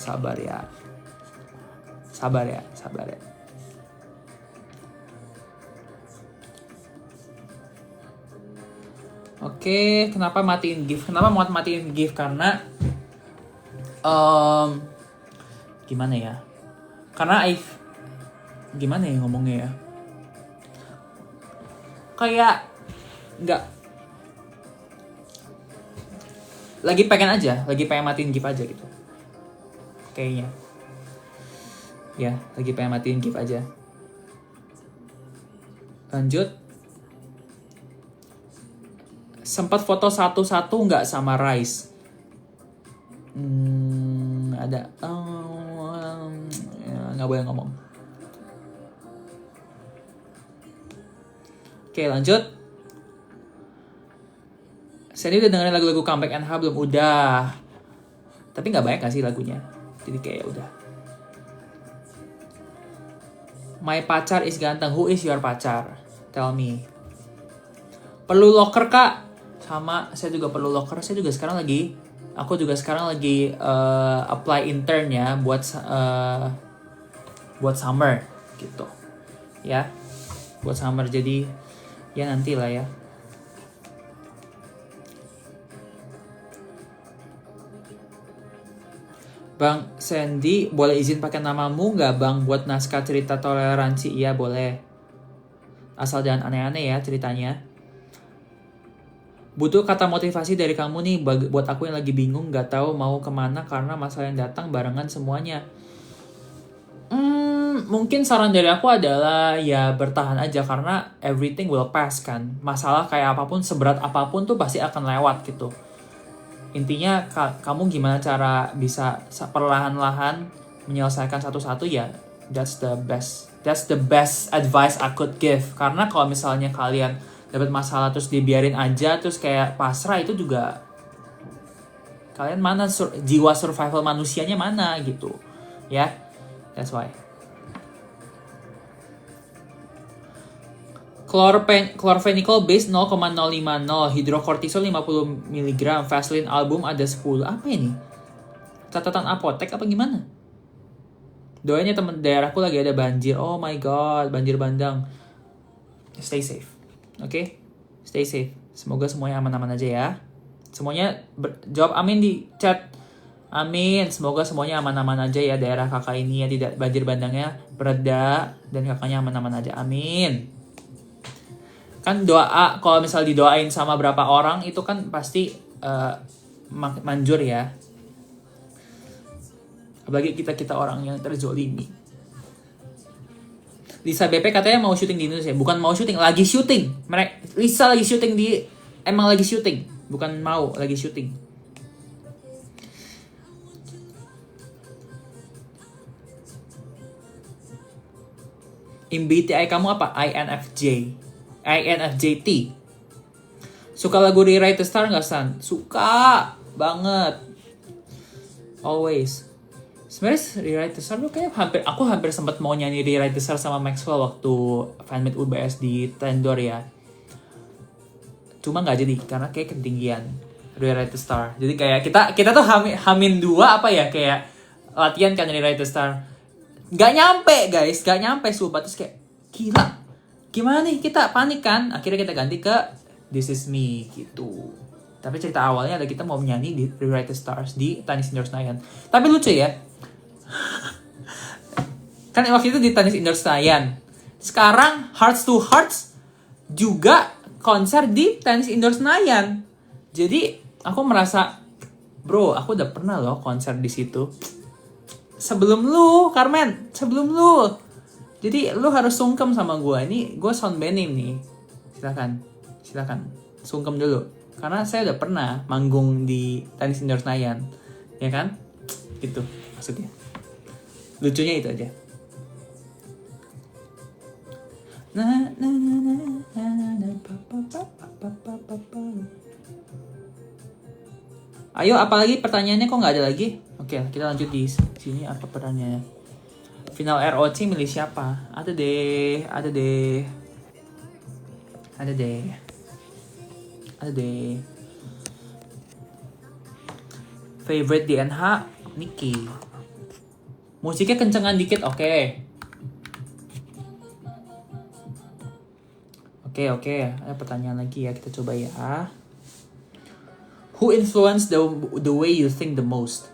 Oke, kenapa matiin gift? Kenapa mau matiin gift? Karena gimana ya? Karena gimana ya ngomongnya ya? Kayak nggak, lagi pengen matiin gift aja gitu. Kayaknya. Ya, lagi pengen matiin gift aja. Lanjut. Sempat foto satu-satu nggak sama Rice? Ada. Nggak boleh ngomong. Oke, lanjut. Sandy udah dengerin lagu-lagu comeback NH belum? Udah. Tapi nggak banyak gak sih lagunya? Jadi kayak udah. My pacar is ganteng. Who is your pacar? Tell me. Perlu locker kak? Sama, saya juga perlu locker. Aku juga sekarang lagi apply intern ya buat summer gitu. Ya. Buat summer, jadi ya nanti lah ya. Bang Sandy, boleh izin pakai namamu nggak bang buat naskah cerita toleransi? Iya boleh. Asal jangan aneh-aneh ya ceritanya. Butuh kata motivasi dari kamu nih buat aku yang lagi bingung nggak tahu mau kemana karena masalah yang datang barengan semuanya. Mungkin saran dari aku adalah ya bertahan aja karena everything will pass kan. Masalah kayak apapun, seberat apapun tuh pasti akan lewat gitu. Intinya kamu gimana cara bisa perlahan-lahan menyelesaikan satu-satu ya. That's the best advice I could give. Karena kalau misalnya kalian dapat masalah terus dibiarin aja terus kayak pasrah, itu juga kalian mana jiwa survival manusianya mana gitu ya. That's why. Chlorphenicol base 0,050, hidrokortisol 50 mg, Vaseline album ada 10. Apa ini? Catatan apotek apa gimana? Doanya temen daerahku lagi ada banjir. Oh my god, banjir bandang. Stay safe. Oke? Stay safe. Semoga semuanya aman-aman aja ya. Semuanya jawab amin di chat. Amin. Semoga semuanya aman-aman aja ya daerah kakak ini ya, tidak banjir bandangnya bereda dan kakaknya aman-aman aja. Amin. Kan doa kalau misal didoain sama berapa orang itu kan pasti manjur ya. Apalagi kita orang yang terzolimi. Lisa BP katanya mau syuting di Indonesia. Bukan mau syuting, lagi syuting. Lisa lagi syuting emang lagi syuting, bukan mau, lagi syuting. MBTI kamu apa? INFJT. Suka lagu Rewrite the Star nggak, San? Suka banget. Always. Sebenarnya Rewrite the Star tuh kayak aku hampir sempat mau nyanyi Rewrite the Star sama Maxwell waktu fanmeet UBS di Tendor ya. Cuma nggak jadi karena kayak ketinggian Rewrite the Star. Jadi kayak kita tuh hamin 2 apa ya, kayak latihan kan Rewrite the Star. Gak nyampe guys, gak nyampe sumpah. Terus kayak gila, gimana nih, kita panik kan. Akhirnya kita ganti ke This Is Me gitu. Tapi cerita awalnya ada kita mau menyanyi di Rewrite the Stars di Tanis Indoor Senayan. Tapi lucu ya, kan waktu itu di Tanis Indoor Senayan. Sekarang Hearts to Hearts juga konser di Tanis Indoor Senayan. Jadi aku merasa, bro, aku udah pernah loh konser di situ. Sebelum lu, Carmen, sebelum lu. Jadi lu harus sungkem sama gue. Ini gue soundbanning nih. Silakan. Sungkem dulu. Karena saya udah pernah manggung di Tanis Indoor Senayan. Ya kan? Gitu maksudnya. Lucunya itu aja. Ayo, apalagi pertanyaannya kok nggak ada lagi? Oke, kita lanjut di sini. Apa pertanyaannya? Final ROC milih siapa? Ada deh. Favorite DNH, Nicky. Musiknya kencengan dikit, oke. Oke. Ada pertanyaan lagi ya, kita coba ya. Who influenced the way you think the most?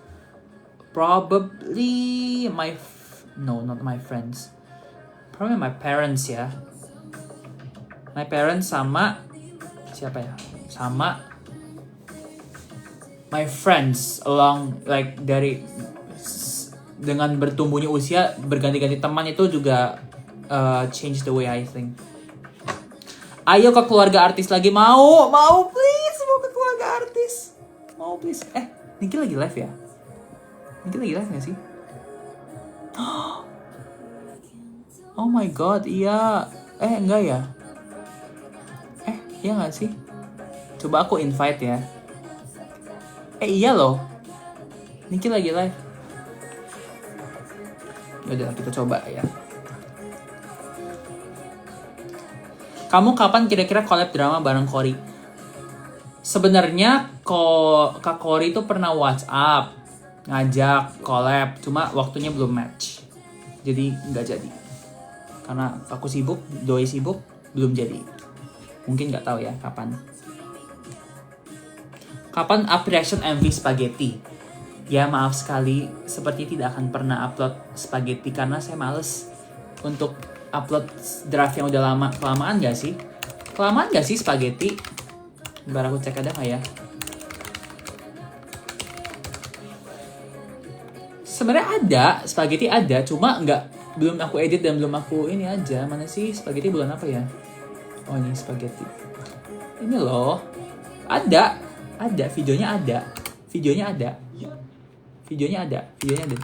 Probably not my friends. Probably my parents ya. My parents sama siapa ya? Sama my friends along like dari dengan bertumbuhnya usia, berganti-ganti teman itu juga change the way I think. Ayo ke keluarga artis lagi, mau please, mau ke keluarga artis, mau please. Niki lagi live ya? Niki lagi live nggak sih? Oh my god, iya. Enggak ya? Iya nggak sih? Coba aku invite ya. Iya loh. Niki lagi live. Yaudah, kita coba ya. Kamu kapan kira-kira collab drama bareng Cory? Sebenarnya Kak Cory itu pernah WhatsApp ngajak collab, cuma waktunya belum match. Jadi nggak jadi. Karena aku sibuk, doi sibuk, belum jadi. Mungkin nggak tahu ya kapan. Kapan up reaction MV Spaghetti? Ya maaf sekali, seperti tidak akan pernah upload spaghetti karena saya males untuk upload draft yang udah lama. Kelamaan gak sih? Kelamaan gak sih spaghetti? Bentar aku cek ada gak ya? Sebenarnya ada, spaghetti ada, cuma belum aku edit dan belum aku ini aja. Mana sih spaghetti bulan apa ya? Oh ini spaghetti. Ini loh. Ada videonya ada. Videonya ada nih.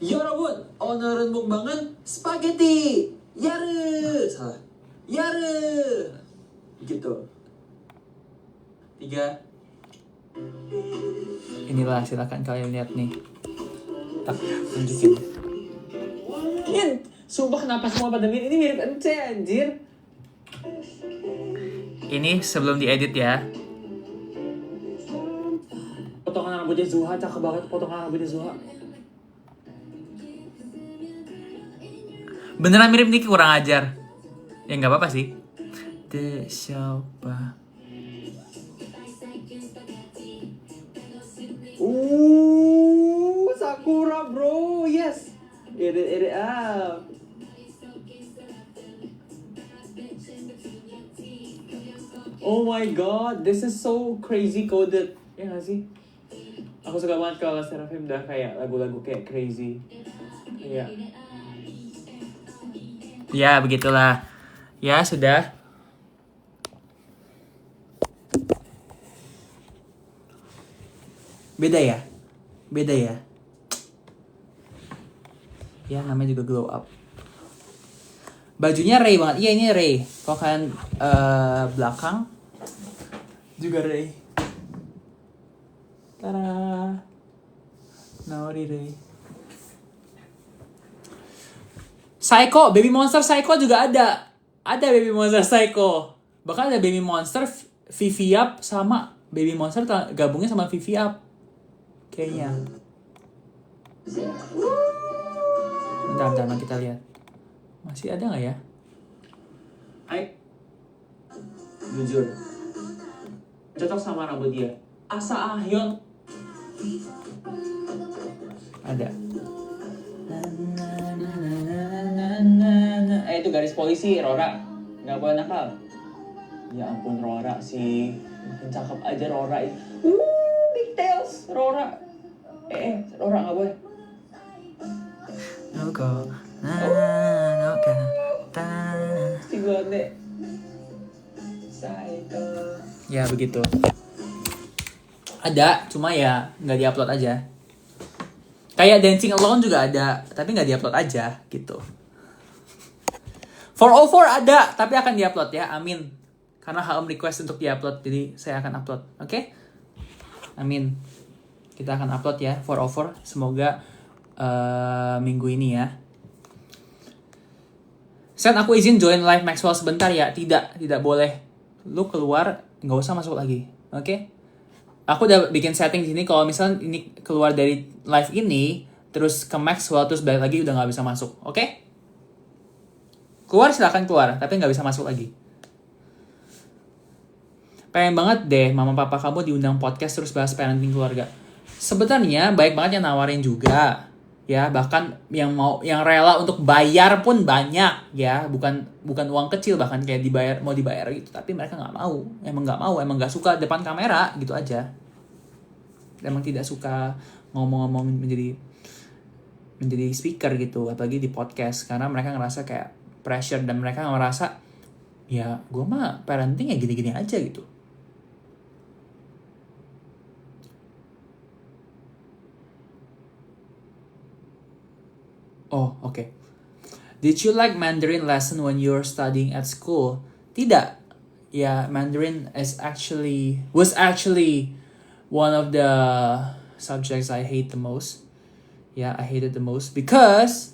여러분, 오늘은 먹방은 스파게티! 야르! 사lah. 야르! Gitu. 3. Inilah, silakan kalian lihat nih. Tak tunjukin. Sumpah kenapa semua pada mirip? Ini mirip Ence anjir. Ini sebelum diedit ya. Potongan rambutnya Zuha, cakep banget potongan rambutnya Zuha. Beneran mirip nih, kurang ajar. Ya nggak apa-apa sih. Siapa? Sakura bro, yes. Edit up. Oh my god, this is so crazy coded. Ya gak sih? Aku suka banget kalau Seraphim udah kayak lagu-lagu kayak crazy. Kayak Ya begitulah. Ya sudah. Beda ya. Ya namanya juga glow up. Bajunya Ray banget. Iya ini Ray. Kalau kalian belakang juga Ray. Tada. Naori Ray. Psycho, Baby Monster Psycho juga ada. Ada Baby Monster Psycho. Bahkan ada Baby Monster Viviap sama Baby Monster gabungnya sama Viviap. Kayaknya. Bentar kita lihat. Masih ada nggak ya? jujur cocok sama rambut dia. Asa Ahyon Ada. Itu garis polisi Rora. Nggak boleh nakal. Ya ampun Rora sih. Makin cakep aja Rora. Details Rora. Rora nggak boleh. Si Glonde. Ya begitu. Ada, cuma ya nggak diupload aja. Kayak Dancing Alone juga ada, tapi nggak diupload aja gitu. 404 ada, tapi akan diupload ya, amin. Karena HM request untuk diupload, jadi saya akan upload, oke? Amin. Kita akan upload ya 404, semoga minggu ini ya. Sen, aku izin join live Maxwell sebentar ya. Tidak boleh. Lu keluar, nggak usah masuk lagi, oke? Aku udah bikin setting di sini, kalau misalnya ini keluar dari live ini, terus ke Maxwell, terus balik lagi udah nggak bisa masuk, oke? Keluar silakan keluar, tapi nggak bisa masuk lagi. Pengen banget deh mama papa kamu diundang podcast terus bahas parenting keluarga. Sebenarnya baik banget yang nawarin juga. Ya, bahkan yang rela untuk bayar pun banyak ya, bukan uang kecil, bahkan kayak mau dibayar gitu, tapi mereka nggak mau, emang nggak suka depan kamera gitu aja, emang tidak suka ngomong-ngomong menjadi speaker gitu, apalagi di podcast, karena mereka ngerasa kayak pressure dan mereka ngerasa ya gue mah parenting ya gini-gini aja gitu. Oh, oke. Did you like Mandarin lesson when you were studying at school? Tidak. Ya, Mandarin was actually one of the subjects I hate the most. Ya, I hated the most because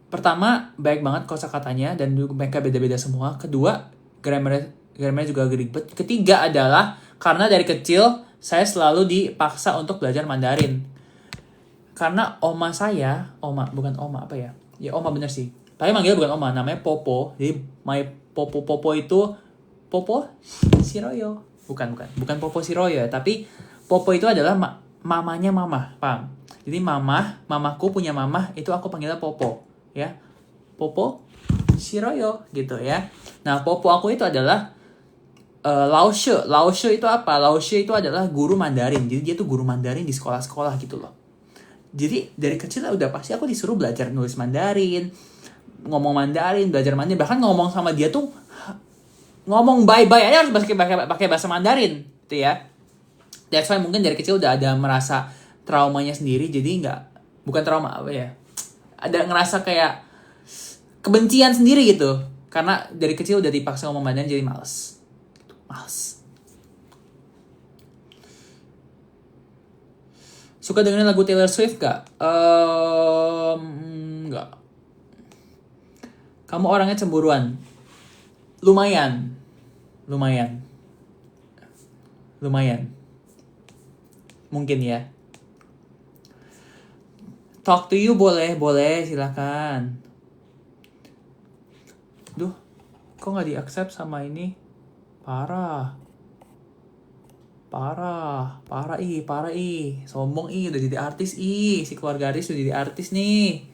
pertama, baik banget kosakatanya dan mereka beda-beda semua. Kedua, grammarnya juga ribet. Ketiga adalah karena dari kecil saya selalu dipaksa untuk belajar Mandarin. Karena oma bener sih. Tapi manggil bukan oma, namanya Popo. Jadi Popo itu Popo Siroyo. Bukan Popo Siroyo ya, tapi Popo itu adalah mamanya mama, paham? Jadi mamaku punya mama, itu aku panggilnya Popo, ya. Popo Shiroyo gitu ya. Nah, Popo aku itu adalah Laoshe. Laoshe itu apa? Laoshe itu adalah guru Mandarin. Jadi dia tuh guru Mandarin di sekolah-sekolah gitu loh. Jadi dari kecil udah pasti aku disuruh belajar nulis Mandarin, ngomong Mandarin, belajar Mandarin. Bahkan ngomong sama dia tuh ngomong bye-bye aja harus pakai bahasa Mandarin gitu ya. That's why mungkin dari kecil udah ada merasa traumanya sendiri, jadi bukan trauma apa ya, ada ngerasa kayak kebencian sendiri gitu, karena dari kecil udah dipaksa ngomong Mandarin jadi males. Suka dengerin lagu Taylor Swift gak? Enggak. Kamu orangnya cemburuan? Lumayan. Mungkin ya. Talk to you boleh, silakan. Duh, kok nggak di-accept sama ini? Parah sombong udah jadi artis si keluarga Aris udah jadi artis nih.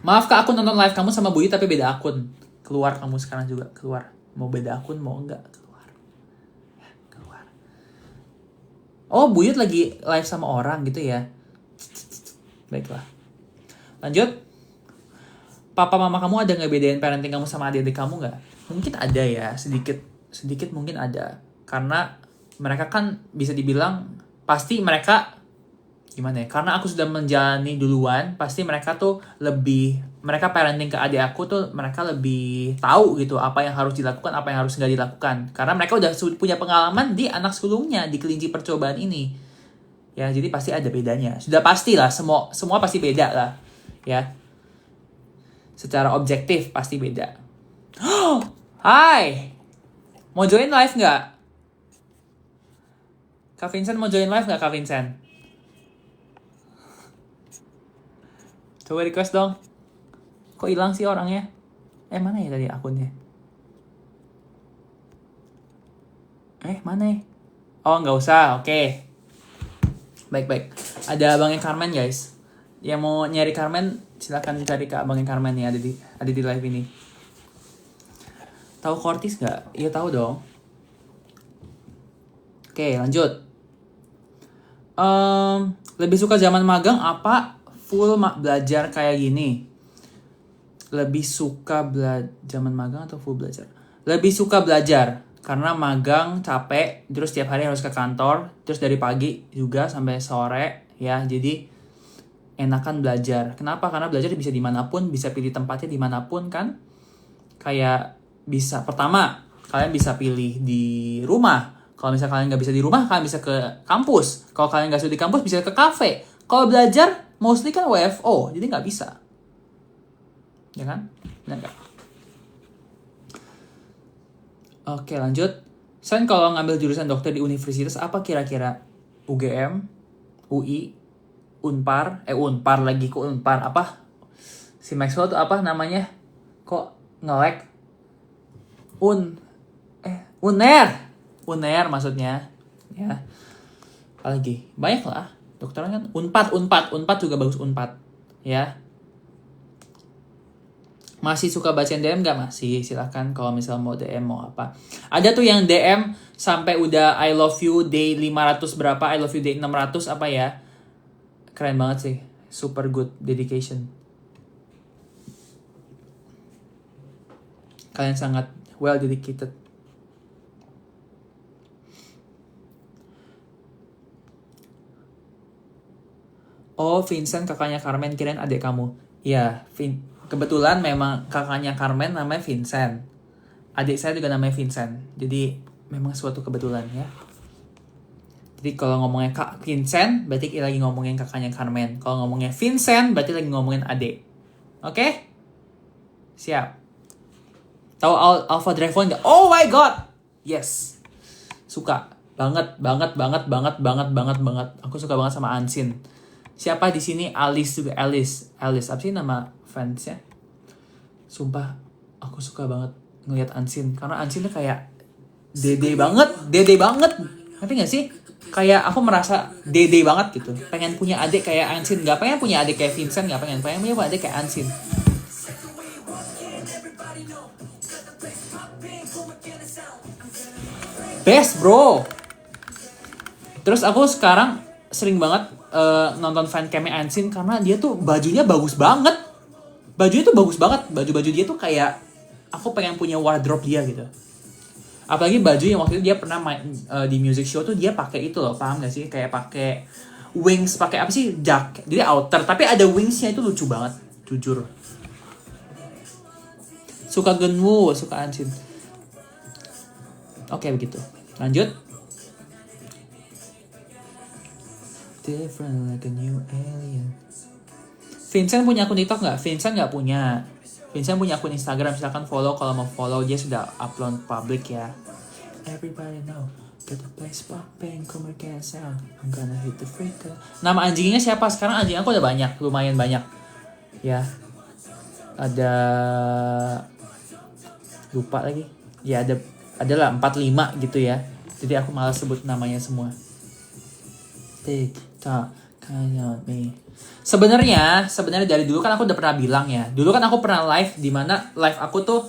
Maaf kak, aku nonton live kamu sama Budi tapi beda akun. Keluar kamu sekarang juga, keluar. Mau beda akun mau enggak, keluar. Oh, Buyut lagi live sama orang gitu ya. Baiklah, lanjut. Papa mama kamu ada ngebedain parenting kamu sama adik-adik kamu nggak? Mungkin ada ya, sedikit mungkin ada. Karena mereka kan bisa dibilang, pasti mereka, gimana ya, karena aku sudah menjalani duluan, pasti mereka parenting ke adik aku tuh, mereka lebih tahu gitu, apa yang harus dilakukan, apa yang harus nggak dilakukan. Karena mereka udah punya pengalaman di anak sulungnya, di kelinci percobaan ini. Ya, jadi pasti ada bedanya. Sudah pasti lah, semua pasti beda lah. Ya. Secara objektif pasti beda. Hai! Mau join live nggak? Kak Vincent mau join live nggak, Kak Vincent? Coba request dong. Kok hilang sih orangnya? Mana ya tadi akunnya? Mana ya? Oh, nggak usah. Oke. Baik. Ada Abangnya Carmen, guys. Yang mau nyari Carmen, silakan cari ke Abangnya Carmen ya, ada di live ini. Tahu Cortis nggak? Iya tahu dong. Oke, lanjut. Lebih suka zaman magang apa full belajar kayak gini? Lebih suka zaman magang atau full belajar? Lebih suka belajar, karena magang capek, terus tiap hari harus ke kantor, terus dari pagi juga sampai sore ya, jadi enakan belajar. Kenapa? Karena belajar bisa dimanapun, bisa pilih tempatnya dimanapun kan. Kayak bisa, pertama kalian bisa pilih di rumah. Kalau misalnya kalian nggak bisa di rumah, kalian bisa ke kampus. Kalau kalian nggak bisa di kampus, bisa ke kafe. Kalau belajar mostly kan WFO, jadi nggak bisa, ya kan? Benar nggak? Oke, lanjut. Sen kalau ngambil jurusan dokter di universitas apa kira-kira? UGM, UI, Unpar lagi, kok Unpar apa? Si Maxwell tuh apa namanya? Kok nge-lag? Uner maksudnya. Ya. Apalagi? Banyak lah. Dokteran kan Unpad juga bagus, Unpad. Ya. Masih suka bacain DM gak? Masih, silahkan kalau misal mau DM mau apa. Ada tuh yang DM sampai udah I love you day 500 berapa, I love you day 600 apa ya. Keren banget sih. Super good dedication. Kalian sangat well dedicated. Oh, Vincent kakaknya Carmen, kirain adik kamu. Ya, kebetulan memang kakaknya Carmen namanya Vincent. Adik saya juga namanya Vincent. Jadi memang suatu kebetulan ya. Jadi kalau ngomongnya Kak Vincent, berarti lagi ngomongin kakaknya Carmen. Kalau ngomongnya Vincent, berarti lagi ngomongin adik. Oke? Siap. Tahu Alpha Dragon nggak? Oh my god! Yes. Suka. Banget. Aku suka banget sama Ansin. Siapa di sini? Alice juga. Alice. Apa sih nama fansnya? Sumpah, aku suka banget ngeliat Ansin. Karena Ansin tuh kayak dede banget. Ngerti gak sih? Kayak aku merasa dede banget gitu. Pengen punya adik kayak Ansin, gak pengen punya adik kayak Vincent, gak pengen punya adik kayak Ansin. Best bro. Terus aku sekarang sering banget nonton fancamnya Ansin karena dia tuh bajunya bagus banget. Bajunya tuh bagus banget. Baju-baju dia tuh kayak aku pengen punya wardrobe dia gitu. Apalagi baju yang waktu itu dia pernah main di music show tuh dia pakai itu loh, paham gak sih? Kayak pakai wings, pakai apa sih? Jacket. Jadi outer tapi ada wingsnya, itu lucu banget, jujur. Suka Genwu, suka Ansin. Oke, begitu. Lanjut. Different like a new alien. Vincent punya akun TikTok nggak? Vincent nggak punya. Vincent punya akun Instagram, silakan follow kalau mau follow, dia sudah upload public ya. Everybody know, get the place popping, come again sound, I'm gonna hit the freaker. Nama anjingnya siapa? Sekarang anjing aku udah banyak, lumayan banyak. Ya, ada lupa lagi. Ya adalah 4-5 gitu ya. Jadi aku malas sebut namanya semua. TikTok, kind of me. Sebenarnya dari dulu kan aku udah pernah bilang ya. Dulu kan aku pernah live di mana live aku tuh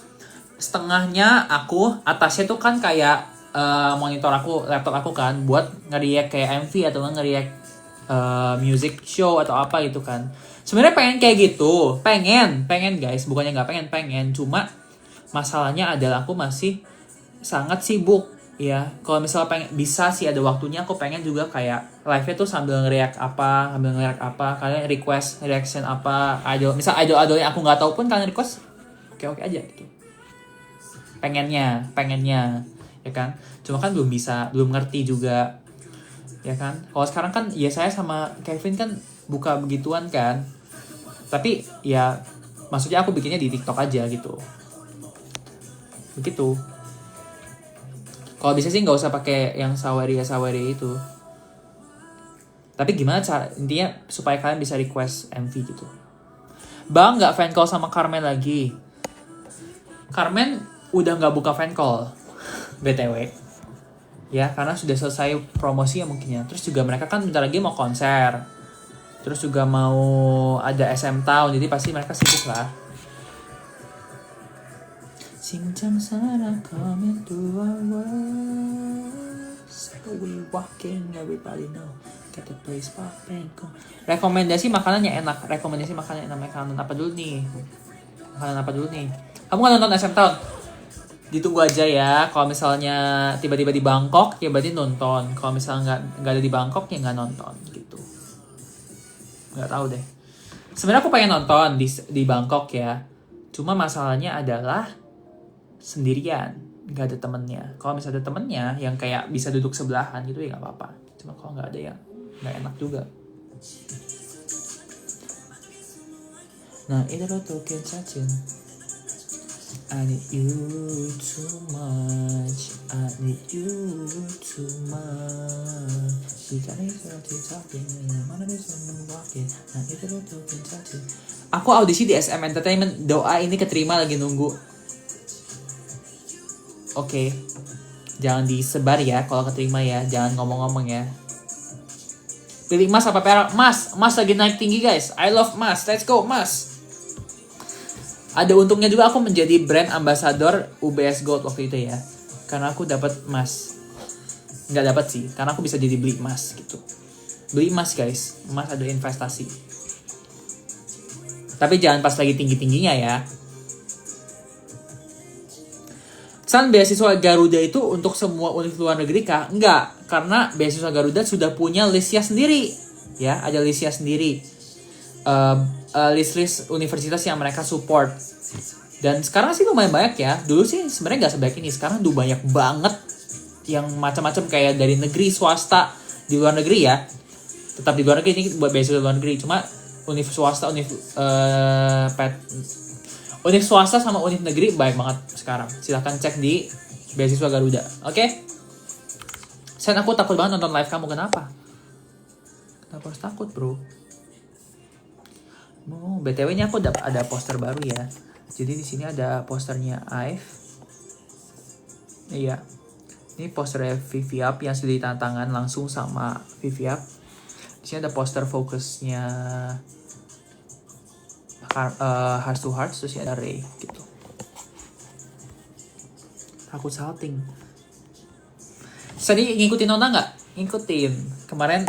setengahnya aku, atasnya tuh kan kayak monitor aku, laptop aku kan buat nge-react kayak MV atau nge-react music show atau apa gitu kan. Sebenarnya pengen kayak gitu, pengen guys, bukannya nggak pengen. Cuma masalahnya adalah aku masih sangat sibuk. Ya, kalau misalnya pengen bisa sih ada waktunya, aku pengen juga kayak live-nya tuh sambil nge-react apa, kalian reaction apa, misal idol yang aku nggak tahu pun kalian request, oke aja gitu. Pengennya, ya kan? Cuma kan belum ngerti juga, ya kan? Kalau sekarang kan, ya saya sama Kevin kan buka begituan kan, tapi ya maksudnya aku bikinnya di TikTok aja gitu, begitu. Kalau bisa sih nggak usah pakai yang sawari itu. Tapi gimana cara intinya supaya kalian bisa request MV gitu. Bang nggak fan call sama Carmen lagi. Carmen udah nggak buka fan call, BTW. Ya karena sudah selesai promosi ya mungkin ya. Terus juga mereka kan bentar lagi mau konser. Terus juga mau ada SM Town, jadi pasti mereka sibuk lah. Simjang sana coming to our world, so we walking, everybody know, get the place popping. Rekomendasi makanannya enak, makanan apa dulu nih? Kamu nggak nonton SM Town? Ditunggu aja ya. Kalau misalnya tiba-tiba di Bangkok, ya berarti nonton. Kalau misalnya nggak ada di Bangkok, ya nggak nonton gitu. Nggak tahu deh. Sebenarnya aku pengen nonton di Bangkok ya. Cuma masalahnya adalah sendirian, nggak ada temennya. Kalau misalnya ada temennya yang kayak bisa duduk sebelahan gitu ya nggak apa-apa. Cuma kalau nggak ada ya nggak enak juga. Nah itu lo token cacing. I need you too much. Nah itu lo token cacing. Aku audisi di SM Entertainment. Doa ini keterima, lagi nunggu. Oke. Jangan disebar ya kalau keterima ya. Jangan ngomong-ngomong ya. Pilih emas apa perak? Emas lagi naik tinggi guys. I love emas. Let's go emas. Ada untungnya juga aku menjadi brand ambassador UBS Gold waktu itu ya. Karena aku dapat emas. Nggak dapat sih. Karena aku bisa jadi beli emas gitu. Beli emas guys. Emas ada investasi. Tapi jangan pas lagi tinggi-tingginya ya. San, beasiswa Garuda itu untuk semua universitas luar negeri kah? Enggak, karena beasiswa Garuda sudah punya listnya sendiri. Ya, ada listnya sendiri. List universitas yang mereka support. Dan sekarang sih lumayan banyak ya. Dulu sih sebenarnya nggak sebanyak ini. Sekarang udah banyak banget yang macam-macam kayak dari negeri, swasta, di luar negeri ya. Tetap di luar negeri, ini buat beasiswa luar negeri. Cuma univ swasta, univ swasta sama univ negeri baik banget sekarang. Silahkan cek di beasiswa Garuda. Oke? Sen, aku takut banget nonton live kamu. Kenapa? Kenapa harus takut, bro? BTW-nya aku ada poster baru ya. Jadi di sini ada posternya IVE. Iya. Ini posternya Vivi Up yang sudah ditantangan langsung sama Vivi Up. Di sini ada poster fokusnya Hearts to Hearts, terus ada Ray gitu. Takut salting. Tadi ngikutin Nona nggak? Ngikutin. Kemarin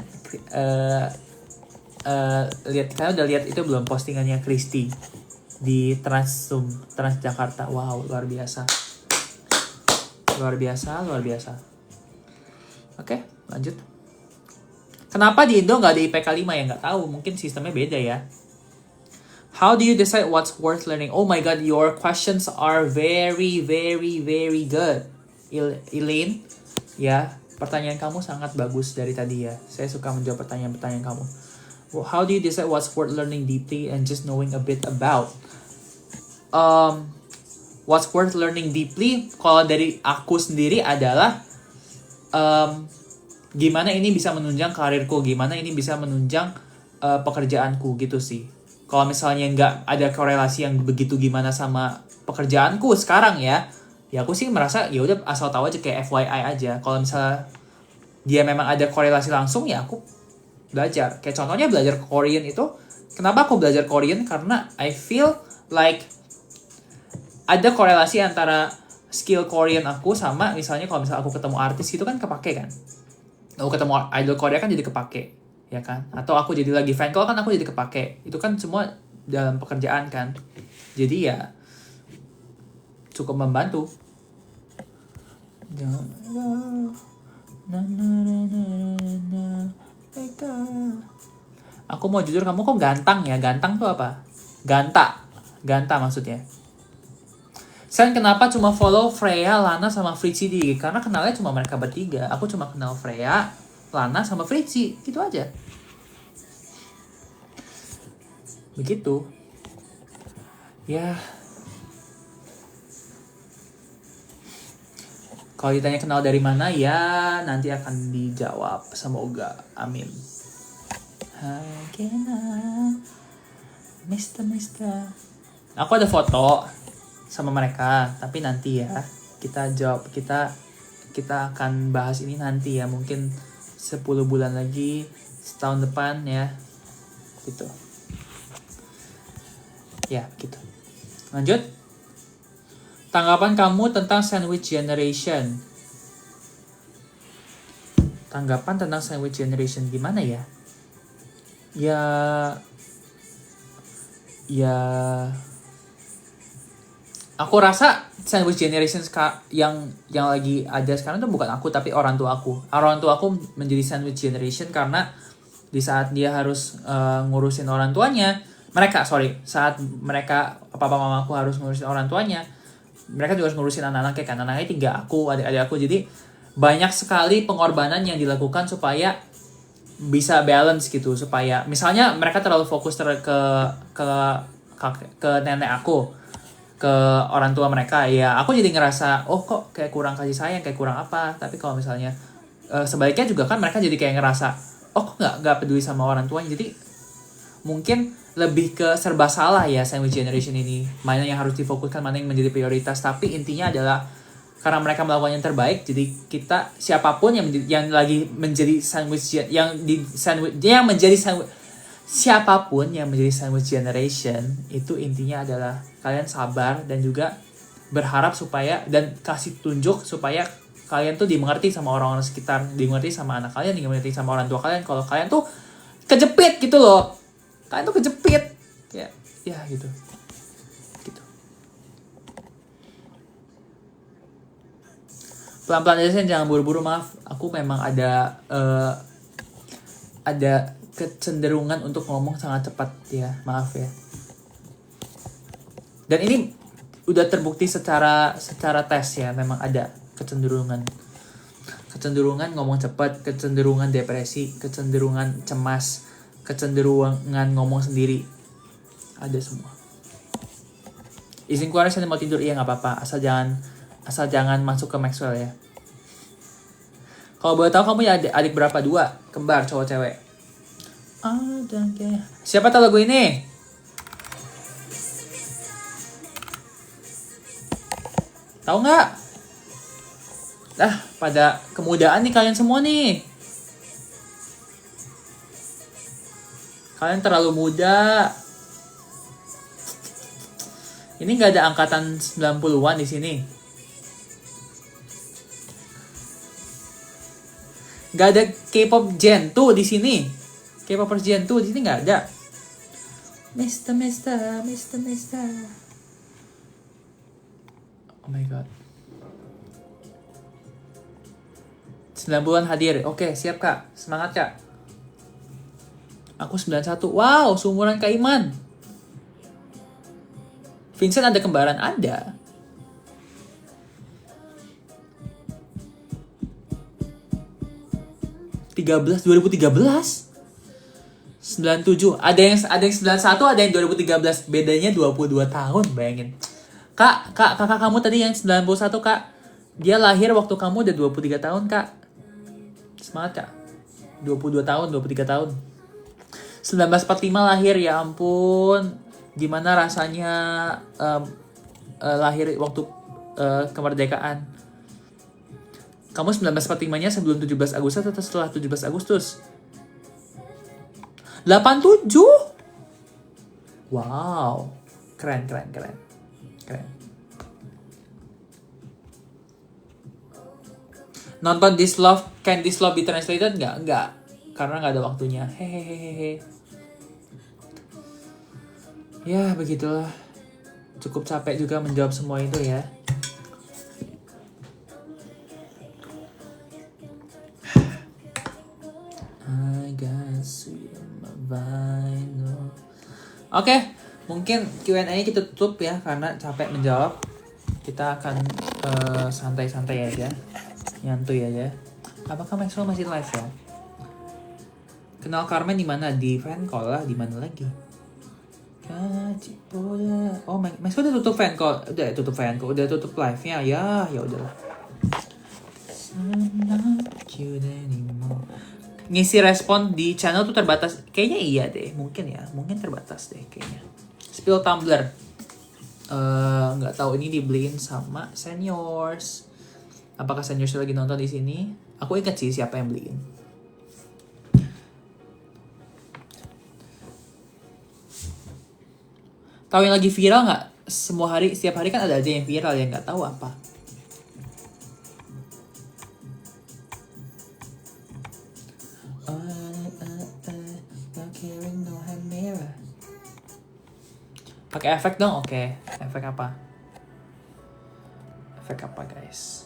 lihat, kalian udah lihat itu belum postingannya Christy di Trans Jakarta? Wow, luar biasa. Luar biasa. Oke, lanjut. Kenapa di Indo nggak ada IPK 5 ya? Nggak tahu, mungkin sistemnya beda ya. How do you decide what's worth learning? Oh my god, your questions are very good. Elaine, ya, pertanyaan kamu sangat bagus dari tadi ya. Saya suka menjawab pertanyaan-pertanyaan kamu. How do you decide what's worth learning deeply and just knowing a bit about? What's worth learning deeply, kalau dari aku sendiri adalah gimana ini bisa menunjang karirku, gimana ini bisa menunjang pekerjaanku gitu sih. Kalau misalnya nggak ada korelasi yang begitu gimana sama pekerjaanku sekarang ya aku sih merasa ya udah asal tahu aja, kayak FYI aja. Kalau misalnya dia memang ada korelasi langsung ya aku belajar. Kayak contohnya belajar Korean itu, kenapa aku belajar Korean? Karena I feel like ada korelasi antara skill Korean aku sama misalnya kalau misalnya aku ketemu artis gitu kan kepake kan. Aku ketemu idol Korea kan jadi kepake. Ya kan? Atau aku jadi lagi fan call kan aku jadi kepake. Itu kan semua dalam pekerjaan kan. Jadi ya cukup membantu. Aku mau jujur, kamu kok gantang ya? Gantang tuh apa? Ganta maksudnya. Sen kenapa cuma follow Freya, Lana, sama Fritzy di IG? Karena kenalnya cuma mereka bertiga. Aku cuma kenal Freya, Lana, sama Fritzy. Gitu aja. Begitu. Ya. Kalau ditanya kenal dari mana, ya nanti akan dijawab. Semoga. Amin. Mister. Aku ada foto sama mereka, tapi nanti ya kita jawab, kita akan bahas ini nanti ya, mungkin 10 bulan lagi, setahun depan ya, gitu ya, gitu. Lanjut. Tanggapan kamu tentang sandwich generation? Tanggapan tentang sandwich generation gimana ya? Ya aku rasa sandwich generation yang lagi ada sekarang itu bukan aku, tapi orang tua aku. Orang tua aku menjadi sandwich generation karena di saat dia harus ngurusin orang tuanya, saat mereka papa mamaku harus ngurusin orang tuanya, mereka juga harus ngurusin anak-anaknya kan. Anak-anaknya 3, aku, adik-adik aku. Jadi banyak sekali pengorbanan yang dilakukan supaya bisa balance gitu, supaya misalnya mereka terlalu fokus ke nenek aku, ke orang tua mereka, ya aku jadi ngerasa oh kok kayak kurang kasih sayang, kayak kurang apa. Tapi kalau misalnya sebaliknya juga kan, mereka jadi kayak ngerasa oh kok nggak peduli sama orang tuanya. Jadi mungkin lebih ke serba salah ya sandwich generation ini, mana yang harus difokuskan, mana yang menjadi prioritas. Tapi intinya adalah karena mereka melakukan yang terbaik, jadi kita siapapun yang lagi menjadi sandwich, siapapun yang menjadi sandwich generation itu, intinya adalah kalian sabar dan juga berharap supaya, dan kasih tunjuk supaya kalian tuh dimengerti sama orang-orang sekitar, dimengerti sama anak kalian, dimengerti sama orang tua kalian. Kalau kalian tuh kejepit gitu loh, kalian tuh kejepit ya gitu. Pelan-pelan aja, jangan buru-buru. Maaf, aku memang ada kecenderungan untuk ngomong sangat cepat ya, maaf ya. Dan ini udah terbukti secara tes ya, memang ada kecenderungan ngomong cepat, kecenderungan depresi, kecenderungan cemas, kecenderungan ngomong sendiri, ada semua. Izin keluar, saya mau tidur. Iya nggak apa-apa, asal jangan masuk ke Maxwell ya. Kalau boleh tahu kamu ya adik berapa? 2, kembar, cowok cewek. Siapa tahu lagu ini? Tahu nggak? Pada kemudaan nih kalian semua nih. Kalian terlalu muda. Ini nggak ada angkatan 90-an di sini. Nggak ada K-pop Gen 2 di sini. K-popers Gen 2 di sini nggak ada. Mister. Oh my god. 90-an hadir. Oke, siap Kak. Semangat Kak. Aku 91. Wow, seumuran Kak Iman. Vincent ada kembaran? Ada. (13) 2013. 97. Ada yang 91, ada yang 2013. Bedanya 22 tahun, bayangin. Kakak kamu tadi yang 91, Kak. Dia lahir waktu kamu udah 23 tahun, Kak. Semangat, Kak. 22 tahun, 23 tahun. 1945 lahir, ya ampun. Gimana rasanya lahir waktu kemerdekaan? Kamu 1945-nya sebelum 17 Agustus atau setelah 17 Agustus? 87? Wow. Keren. Nonton This Love, Can This Love Be Translated? Enggak. Karena nggak ada waktunya. Hehehe. Ya, begitulah. Cukup capek juga menjawab semua itu ya. Oke, mungkin Q&A kita tutup ya karena capek menjawab. Kita akan santai-santai aja, nyantuy aja. Apakah Maxwell masih live ya? Kenal Carmen di mana? Di Fancall lah, di mana lagi? Oh, Maxwell udah tutup Fancall, udah tutup live-nya. Ya udahlah. Ngisi respon di channel tuh terbatas. Kayaknya iya deh, mungkin terbatas deh kayaknya. Spill tumbler. Nggak tahu ini dibeliin sama seniors. Apakah seniors lagi nonton di sini? Aku ingat sih siapa yang beliin. Tahu yang lagi viral nggak? Setiap hari kan ada aja yang viral, yang nggak tahu apa. Pakai efek dong, oke. Efek apa? Efek apa, guys?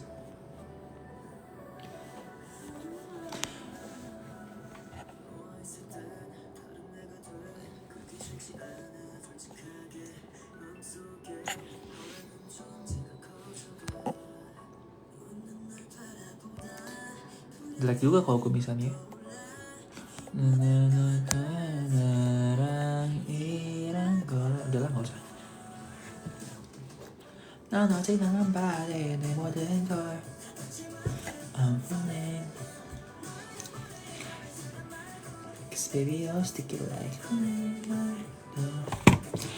Jelek juga kalau gue misalnya. Udahlah, nggak usah.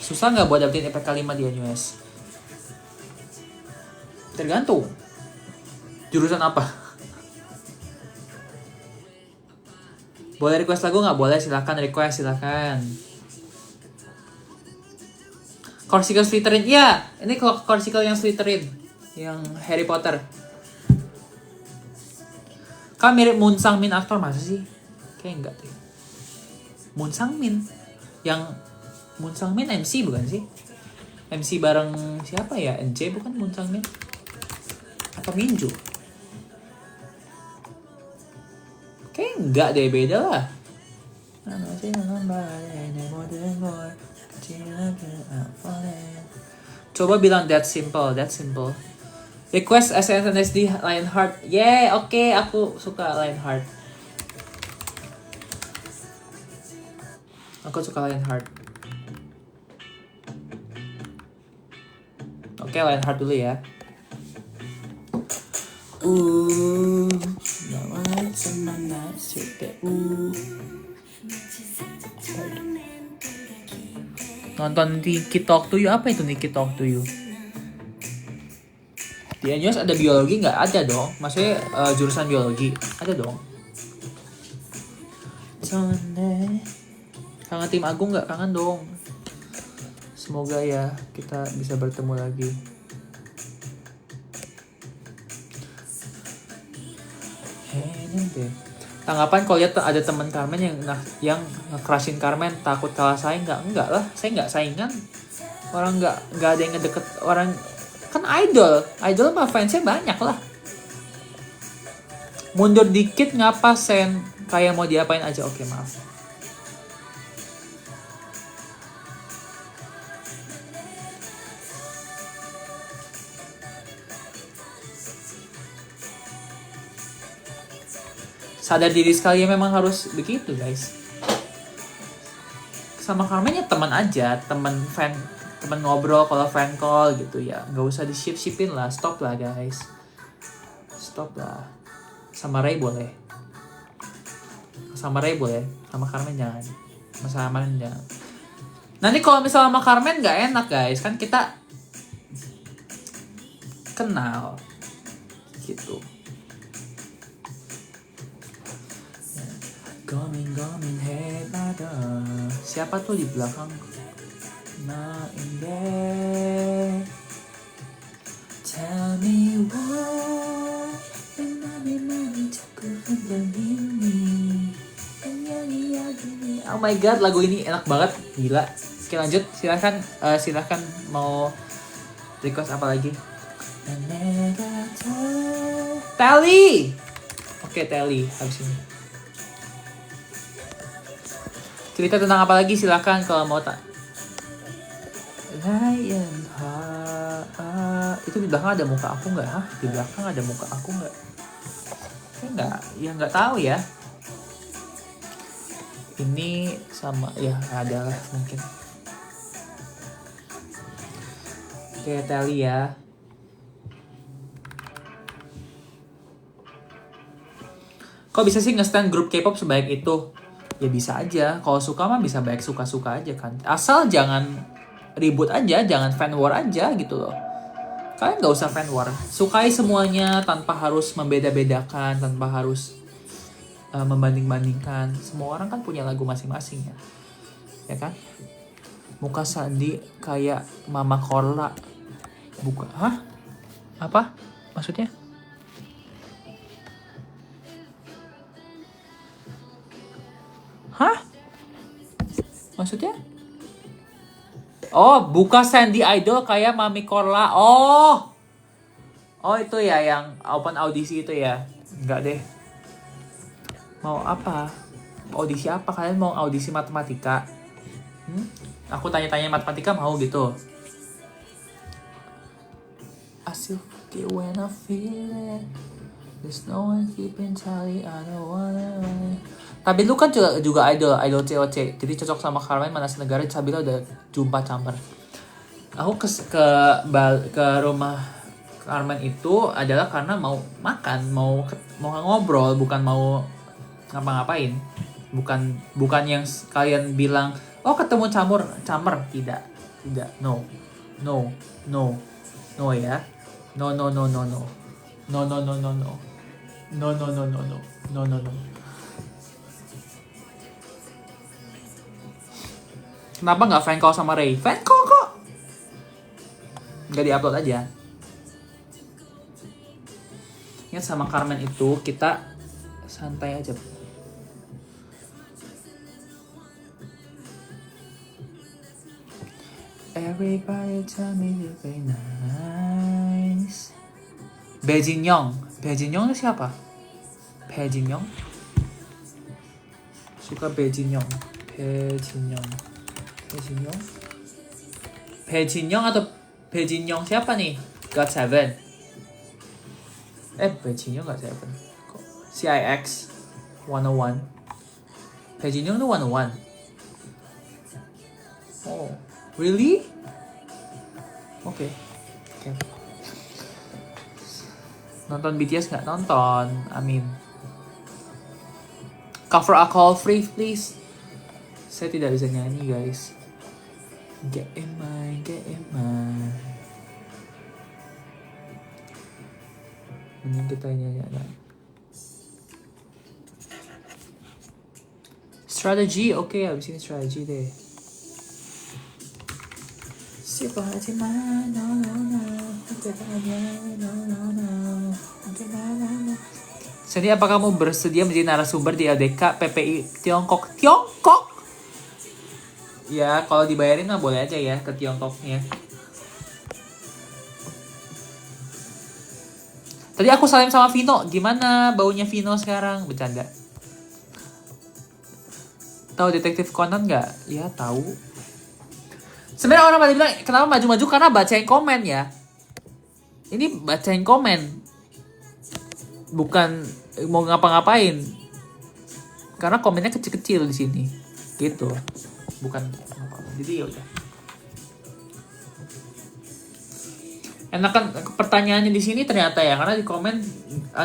Susah nggak buat dapetin efek kalimat di NUS? Tergantung jurusan apa. Boleh request lagu nggak? Boleh, silakan request, silakan. Corsical Slytherin, iya. Ini Corsical yang Slytherin, yang Harry Potter. Kan mirip Moon Sang-min aktor, masa sih? Kayaknya enggak deh. Moon Sang-min, yang Moon Sang-min MC bukan sih? MC bareng siapa ya? NJ bukan Moon Sang-min? Atau Minju? Kayaknya enggak deh, beda lah. Coba bilang that simple. Request SNSD Lionheart. Yeah, oke, aku suka Lionheart. Oke, Lionheart dulu ya. Nonton Nikki Talk to You, apa itu Nikki Talk to You? Di Anyos ada biologi nggak? Ada dong. Maksudnya jurusan biologi. Ada dong. Kangen tim Agung nggak? Kangen dong. Semoga ya kita bisa bertemu lagi. Tanggapan kalau lihat ada teman Carmen yang nge-crushin Carmen, takut kalah saing nggak? Enggak lah, saya nggak saingan. Orang nggak ada yang ngedeket orang, kan idol mah fansnya banyak lah. Mundur dikit ngapa Sen? Kayak mau diapain aja? Oke, maaf. Sadar diri sekali, memang harus begitu guys. Sama Carmen ya teman aja, teman ngobrol kalau fan call gitu ya, nggak usah di shipin lah, stop lah guys, stop lah. Sama Ray boleh, sama Carmen jangan, sama Carmen jangan. Nanti kalau misalnya sama Carmen nggak enak guys, kan kita kenal gitu. Gomin hey pada siapa tuh di belakang? Nah ini tell me why mami cukup begini. Oh my god, lagu ini enak banget, gila. Oke lanjut, silahkan mau request apa lagi? Tally. Oke, Tally habis ini. Cerita tentang apa lagi silahkan kalau mau tak. Itu di belakang ada muka aku nggak? Hah? Di belakang ada muka aku nggak? Nggak tahu ya. Ini sama ya adalah mungkin. Oke, Tally ya. Kok bisa sih nge-stand grup K-pop sebaik itu? Ya bisa aja, kalau suka mah bisa baik suka-suka aja kan. Asal jangan ribut aja, jangan fan war aja gitu loh. Kalian gak usah fan war, sukai semuanya tanpa harus membeda-bedakan, tanpa harus membanding-bandingkan. Semua orang kan punya lagu masing-masing ya kan? Muka Sandi kayak Mama Korla. Buka, hah? Apa? Maksudnya? Hah? Maksudnya? Oh, buka Sandy Idol kayak Mami Korla. Oh itu ya yang open audisi itu ya? Enggak deh. Mau apa? Audisi apa? Kalian mau audisi matematika? Aku tanya-tanya matematika mau gitu. I still feel when I feel it. There's no one keeping tally. I don't wanna. Tapi lu kan juga idol COC, jadi cocok sama Carmen Manas Negara. Sabila udah jumpa Chamber. Aku ke rumah Carmen itu adalah karena mau makan, mau ngobrol, bukan mau ngapa-ngapain. Bukan yang kalian bilang, oh ketemu Chamber, tidak, no ya, no. Kenapa nggak fan call sama Ray? Fan call kok. Nggak di-upload aja. Ingat sama Carmen itu kita santai aja. Everybody tell me you're very nice. Bae-jin Young itu siapa? Bae-jin Young? Suka Bae-jin Young atau Bae-jin Young siapa nih? GOT7. Bae-jin Young GOT7. CIX 101. Bae-jin Young tuh 101. Oh, really? Oke. Nonton BTS nggak? Nonton. Amin. Cover Alcohol Free please. Saya tidak bisa nyanyi guys. Get in mind. Mending kita ini aja. Strategi, oke, abis ini strategi deh. Jadi apa kamu bersedia menjadi narasumber di LDK PPI Tiongkok? Tiongkok? Ya, kalau dibayarin mah boleh aja ya ke Tiongkoknya. Tadi aku salim sama Vino, gimana baunya Vino sekarang? Bercanda. Tahu detektif Conan nggak? Ya tahu. Sebenarnya orang pada bilang kenapa maju-maju karena bacain komen ya. Ini bacain komen, bukan mau ngapa-ngapain. Karena komennya kecil-kecil di sini, gitu. Bukan. Jadi ya udah. Enakan pertanyaannya di sini ternyata ya, karena di komen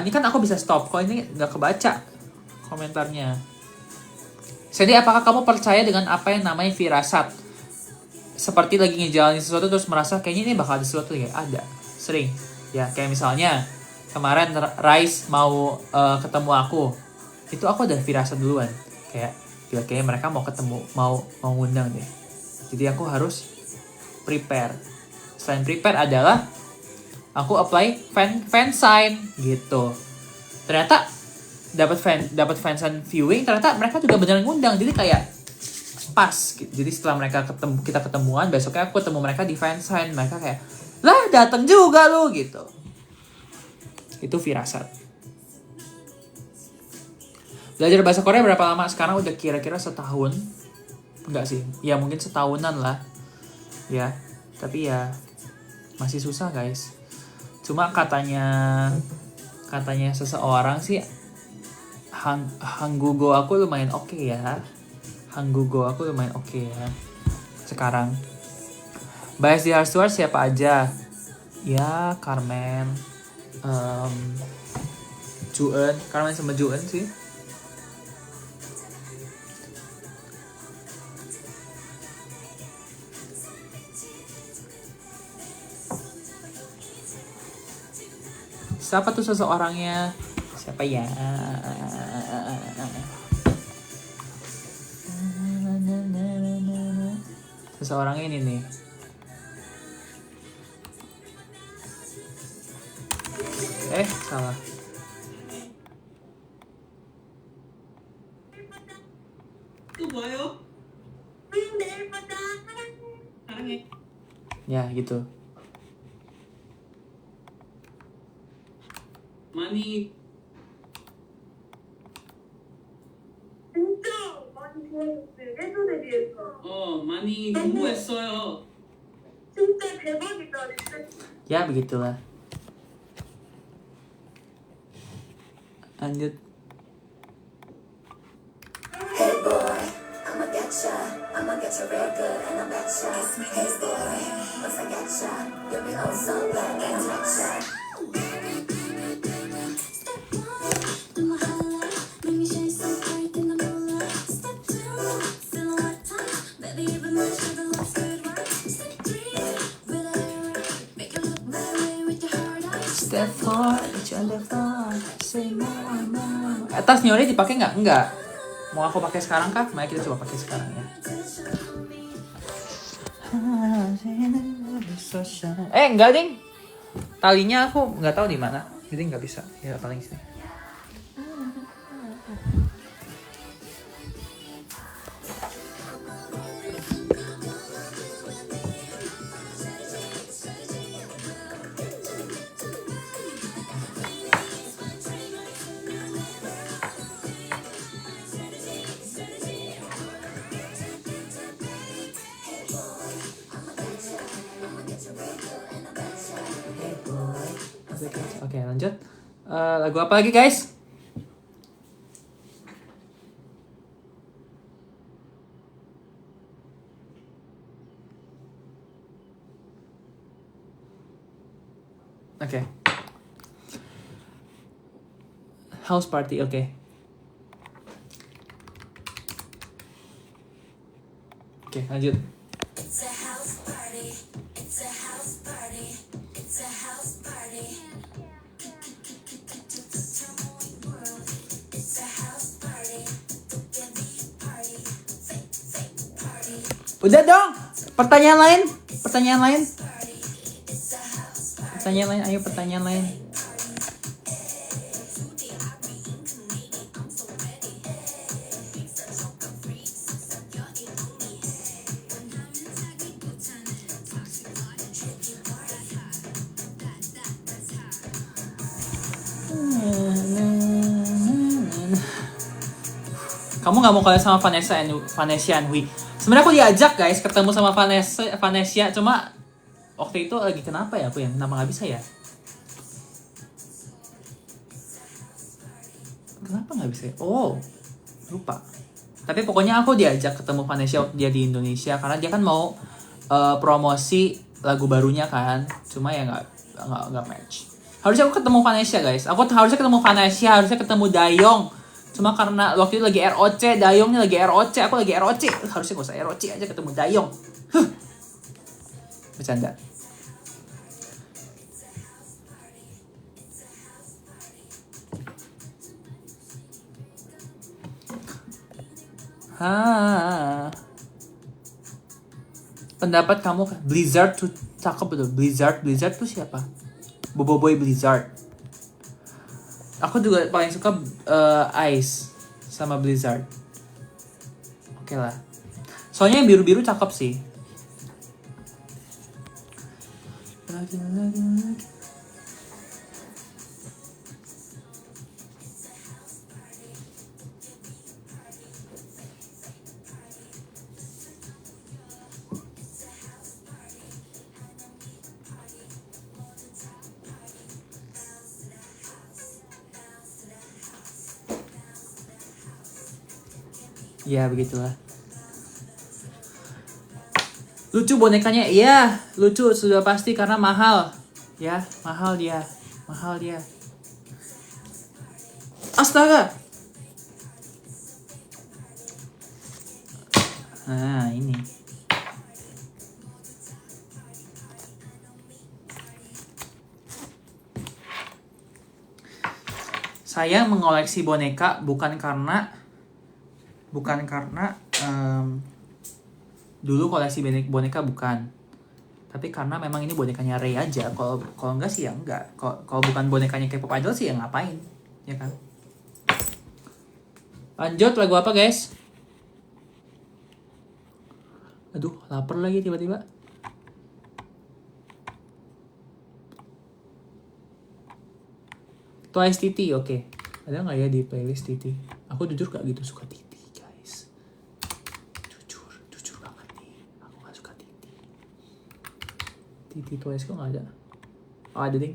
ini kan aku bisa stop. Kok ini nggak kebaca komentarnya. Jadi apakah kamu percaya dengan apa yang namanya firasat? Seperti lagi ngejalanin sesuatu terus merasa kayaknya ini bakal ada sesuatu ya? Ada, sering. Ya kayak misalnya kemarin Rice mau ketemu aku, itu aku ada firasat duluan. Kayak kayaknya mereka mau ketemu, mau ngundang deh. Jadi aku harus prepare. Selain prepare adalah aku apply fan sign gitu. Ternyata dapat fansign viewing, ternyata mereka juga beneran ngundang, jadi kayak pas gitu. Jadi setelah kita ketemuan, besoknya aku ketemu mereka di fansign, mereka kayak lah datang juga lu gitu. Itu firasat. Belajar bahasa Korea berapa lama sekarang? Udah kira-kira setahun. Enggak sih, ya mungkin setahunan lah ya, tapi ya masih susah guys. Cuma katanya seseorang sih, Hanggugo aku lumayan oke ya. Sekarang. Bias di Heartsteward siapa aja? Ya, Carmen, Juan, Carmen sama Juan sih. Siapa tuh seseorangnya? Siapa ya? Seseorang ini nih. Salah. Itu 뭐예요? 사랑해. Ya, gitu. 많이 진짜 많이 좋아졌어요. 예전에 비해서. 많이 공부했어요. 진짜 대박이다. 진짜. Ya, begitulah. Lanjut. Hey boy, I'ma get ya real good and I bet ya. Hey boy, once I get ya, you'll be oh so black and I bet ya. Step forward, on the floor, say more. Tas Nyori dipakai nggak? Enggak. Mau aku pakai sekarang kah? Mari kita coba pakai sekarang ya. Enggak ding. Talinya aku nggak tahu di mana, jadi nggak bisa. Ya paling sini. Oke, lanjut. Lagu apa lagi, guys? Oke. House party, oke. Oke, lanjut. It's a house party. It's a house party. It's a house party. Udah dong. Pertanyaan lain. Ayo pertanyaan lain. Kamu nggak mau kalian sama Vanessa and Hui? Sebenarnya aku diajak guys ketemu sama Vanessa, cuma waktu itu lagi kenapa ya aku yang kenapa nggak bisa ya? Kenapa nggak bisa? Oh, lupa. Tapi pokoknya aku diajak ketemu Vanessa waktu dia di Indonesia karena dia kan mau promosi lagu barunya kan. Cuma ya nggak match. Harusnya aku ketemu Vanessa guys. Aku harusnya ketemu Vanessa, harusnya ketemu Dayong. Cuma karena waktu itu lagi ROC, Dayongnya lagi ROC, aku lagi ROC. Harusnya gak usah ROC aja ketemu Dayong. Bercanda. Pendapat kamu Blizzard tuh cakep betul. Blizzard tuh siapa? Boboiboy Blizzard. Aku juga paling suka Ice sama Blizzard. Oke lah. Soalnya yang biru-biru cakep sih. Lagi. Ya begitulah. Lucu bonekanya, iya lucu sudah pasti karena mahal. Ya mahal dia. Astaga. Nah ini. Saya mengoleksi boneka bukan karena dulu koleksi boneka bukan, tapi karena memang ini bonekanya Ray aja. Kalau enggak sih ya enggak. Kalau bukan bonekanya K-pop idol sih ya ngapain, ya kan? Lanjut lagu apa guys? Aduh lapar lagi tiba-tiba. Twice Titi, oke. Ada nggak ya di playlist Titi? Aku jujur gak gitu suka Titi. Titi Twice kok nggak ada? Oh ada ding.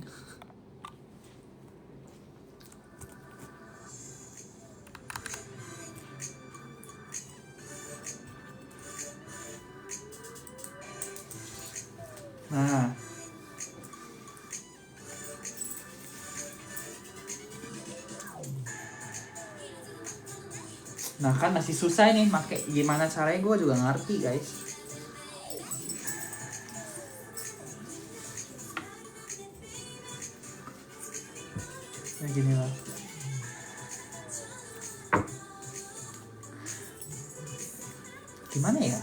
Nah kan masih susah nih pakai gimana caranya gue juga ngerti guys. Nah gini lah. Gimana ya?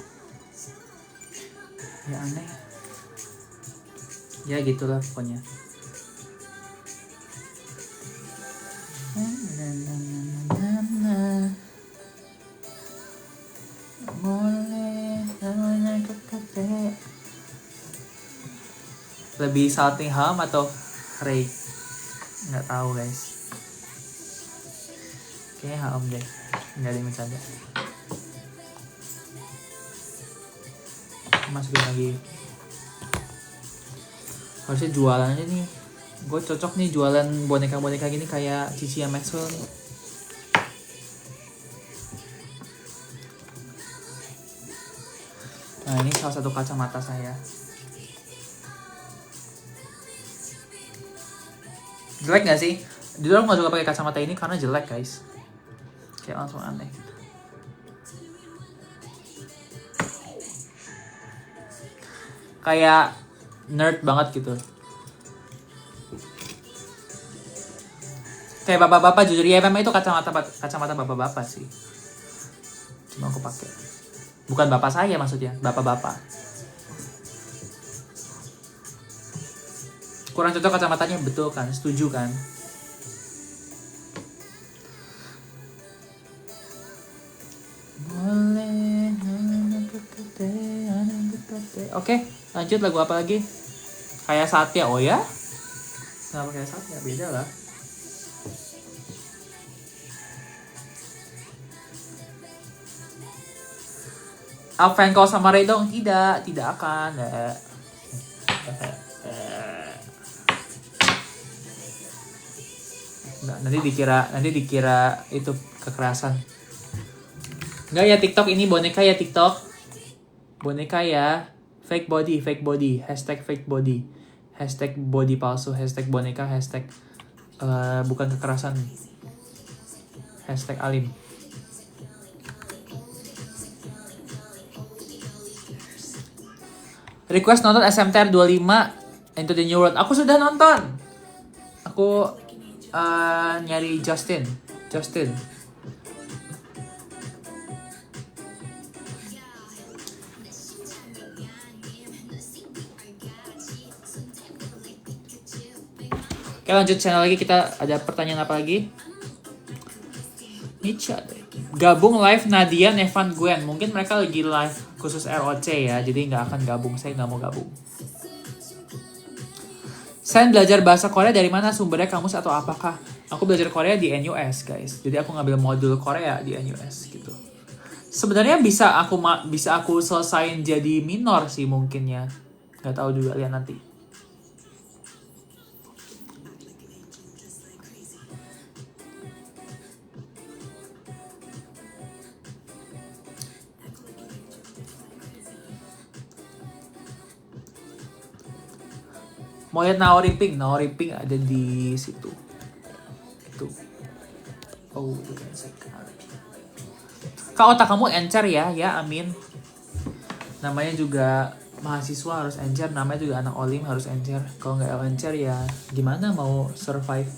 Ya aneh. Ya gitulah pokoknya. Lebih Salting Ham atau Ray? Nggak tahu guys. Kayaknya Ham deh. Nggak ada yang bercanda. Masukin lagi. Harusnya jualan aja nih. Gue cocok nih jualan boneka-boneka gini kayak Cici yang Maxwell nih. Nah ini salah satu kacamata saya. Jelek gak sih? Jujur aku gak suka pakai kacamata ini karena jelek guys. Kayak langsung aneh gitu. Kayak nerd banget gitu. Kayak bapak-bapak jujur ya memang itu kacamata bapak-bapak sih. Cuma aku pakai. Bukan bapak saya maksudnya, bapak-bapak. Kurang cocok kacamatanya, betul kan? Setuju kan? Oke, lanjut lagu apa lagi? Kayak Satya, oh ya? Kenapa kayak Satya? Beda lah. Alvan kau sama Ray dong? Tidak akan. Nggak, nanti dikira itu kekerasan. Enggak ya TikTok ini boneka ya TikTok. Boneka ya. Fake body. Hashtag fake body. Hashtag body palsu. Hashtag boneka. Hashtag bukan kekerasan. Hashtag alim. Request nonton SMTR 25 Into the New World. Aku sudah nonton. Aku nyari Justin. Oke, lanjut channel lagi. Kita ada pertanyaan apa lagi? Nicha gabung live Nadia, Nevan, Gwen. Mungkin mereka lagi live khusus ROC ya, jadi nggak akan gabung. Saya nggak mau gabung. Sen belajar bahasa Korea dari mana? Sumbernya kamus atau apakah? Aku belajar Korea di NUS guys. Jadi aku ngambil modul Korea di NUS gitu. Sebenarnya bisa aku selesain jadi minor sih mungkin ya. Nggak tahu juga, lihat nanti. Mau lihat Naori Pink ada di situ. Itu. Oh, bukan sekali. Kak, otak kamu encer ya? Ya, amin. Namanya juga mahasiswa harus encer, namanya juga anak olim harus encer. Kalau nggak encer ya gimana mau survive?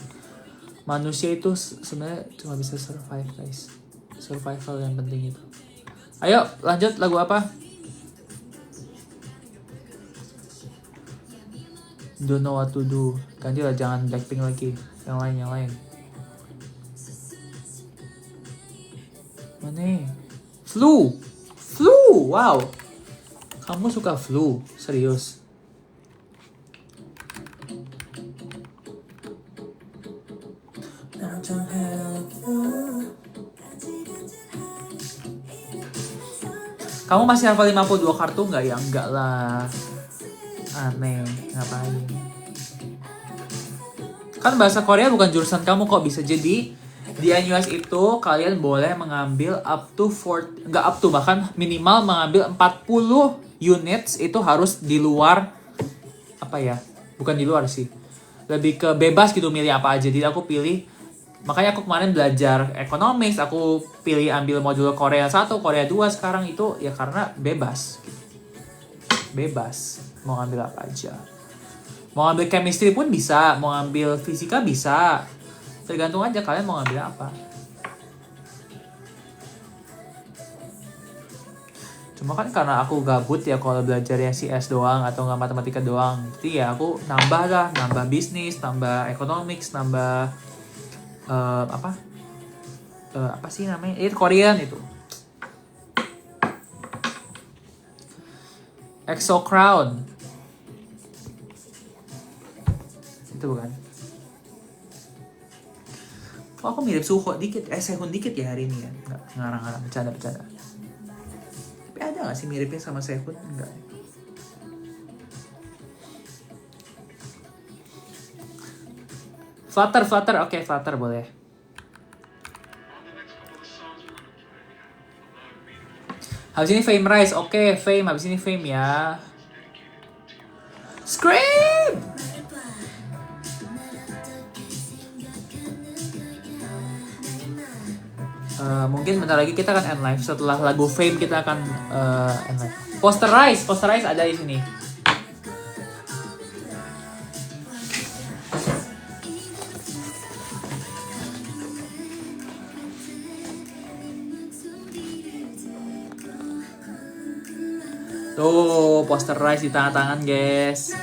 Manusia itu sebenarnya cuma bisa survive, guys. Survival yang penting itu. Ayo, lanjut lagu apa? Don't know what to do. Ganti lah, jangan Blackpink lagi. Yang lain. Mana? Flu. Wow. Kamu suka flu? Serius? Kamu masih hafal 52 kartu nggak ya? Enggak lah. Aneh, ngapain? Kan bahasa Korea bukan jurusan kamu kok. Bisa jadi di NUS itu kalian boleh mengambil bahkan minimal mengambil 40 units. Itu harus di luar, bukan di luar sih, lebih ke bebas gitu milih apa aja. Jadi aku pilih, makanya aku kemarin belajar economics, aku pilih ambil modul Korea 1, Korea 2 sekarang itu ya karena bebas gitu. Bebas mau ngambil apa aja. Mau ngambil chemistry pun bisa, mau ngambil fisika bisa. Tergantung aja kalian mau ngambil apa. Cuma kan karena aku gabut ya kalau belajar yang CS doang atau nggak matematika doang. Jadi ya aku nambah bisnis, nambah economics, nambah apa sih namanya? Itu Korean itu. EXO Crown. Itu bukan. Oh, aku mirip Suho dikit, Sehun dikit ya hari ini ya. Enggak, ngarang-ngarang, bercanda. Tapi ada gak sih miripnya sama Sehun? Enggak. Flutter, oke, Flutter boleh. Habis ini Fame Rise, oke, Fame, habis ini Fame ya. Scream! Mungkin bentar lagi kita akan end live. Setelah lagu Fame kita akan end live. Posterize ada di sini. Tuh, poster Rise di tangan-tangan, guys.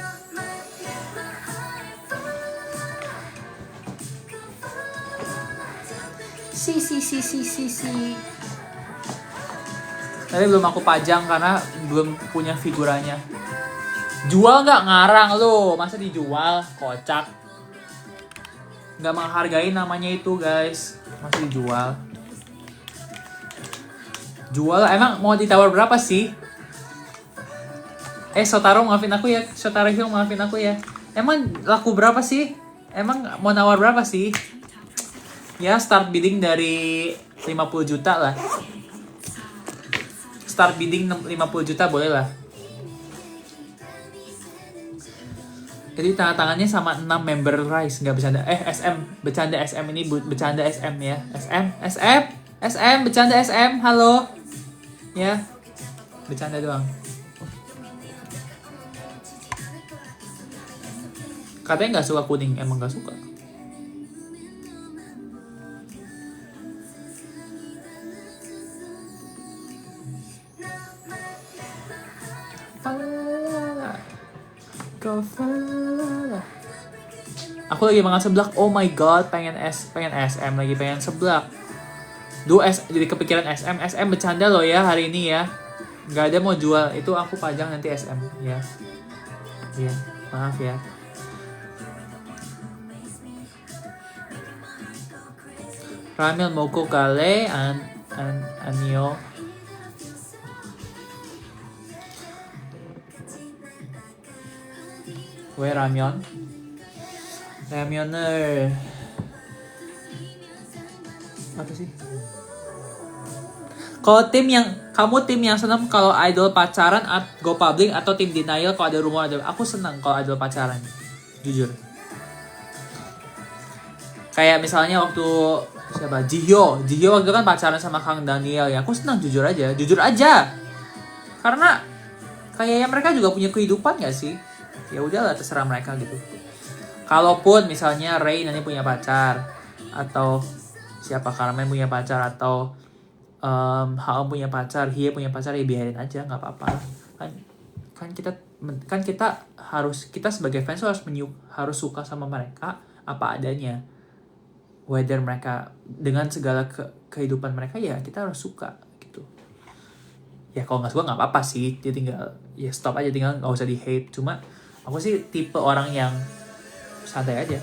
Si. Tapi belum aku pajang karena belum punya figuranya. Jual nggak? Ngarang lo, masa dijual? Kocak. Nggak menghargai namanya itu, guys. Masa dijual? Jual, emang mau ditawar berapa sih? Shotaro maafin aku ya. Shotaro Hill maafin aku ya. Emang laku berapa sih? Emang mau nawar berapa sih? Ya start bidding dari 50 juta lah. Start bidding 50 juta boleh lah. Jadi tangannya sama 6 member Rise. Nggak bercanda. SM. Bercanda SM ini. Bercanda SM ya. SM. Bercanda SM. Halo. Ya. Bercanda doang. Katanya nggak suka kuning. Emang nggak suka. Aku lagi makan seblak. Oh my god, pengen SM lagi, pengen seblak. Jadi kepikiran SM bercanda loh ya hari ini ya. Nggak ada mau jual. Itu aku pajang nanti SM ya. Iya, maaf ya. Ramil Moko Kale Anio. Gue ramyeon. Ramyeoner. Apa sih? Kalau kamu tim yang senang kalau idol pacaran go public atau tim denial kalau ada rumor ada. Aku senang kalau idol pacaran. Jujur. Kayak misalnya waktu siapa? Jihyo waktu kan pacaran sama Kang Daniel ya. Aku senang jujur aja. Karena kayaknya mereka juga punya kehidupan gak sih? Ya udahlah terserah mereka gitu. Kalaupun misalnya Ray nanti punya pacar atau siapa Carmen punya pacar atau Haom punya pacar, Hye punya pacar, ya biarin aja, nggak apa-apa. Kan kita sebagai fans harus suka sama mereka apa adanya. Whether mereka dengan segala kehidupan mereka ya kita harus suka gitu. Ya kalau nggak suka nggak apa-apa sih, dia tinggal ya stop aja, tinggal nggak usah di hate. Cuma aku sih tipe orang yang santai aja.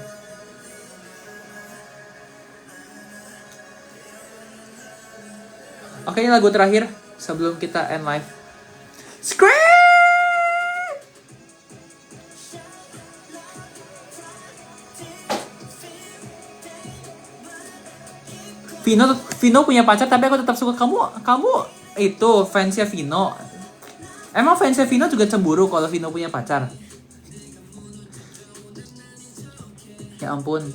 Oke, ini lagu terakhir sebelum kita end live. Scream! Vino punya pacar tapi aku tetap suka kamu itu fansnya Vino. Emang fansnya Vino juga cemburu kalau Vino punya pacar? Ya ampun.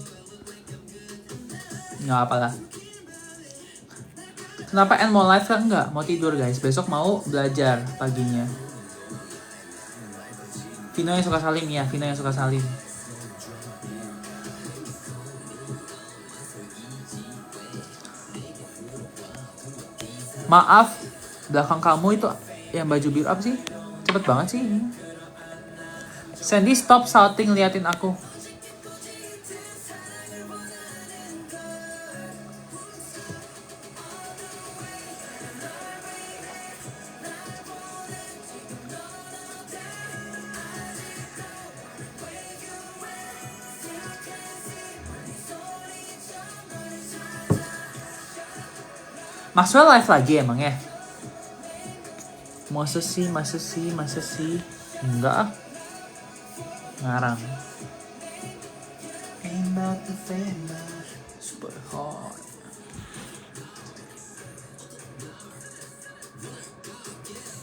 Nggak apalah. Kenapa end mau live kan? Enggak, mau tidur guys. Besok mau belajar paginya. Vino yang suka salim ya, Vino yang suka salim. Maaf, belakang kamu itu yang baju biru apa sih? Cepet banget sih ini. Sandy stop shouting, liatin aku. Maxwell live lagi emang ya? Masa sih? Enggak ah. Ngarang. Ain't about the famous, super hot.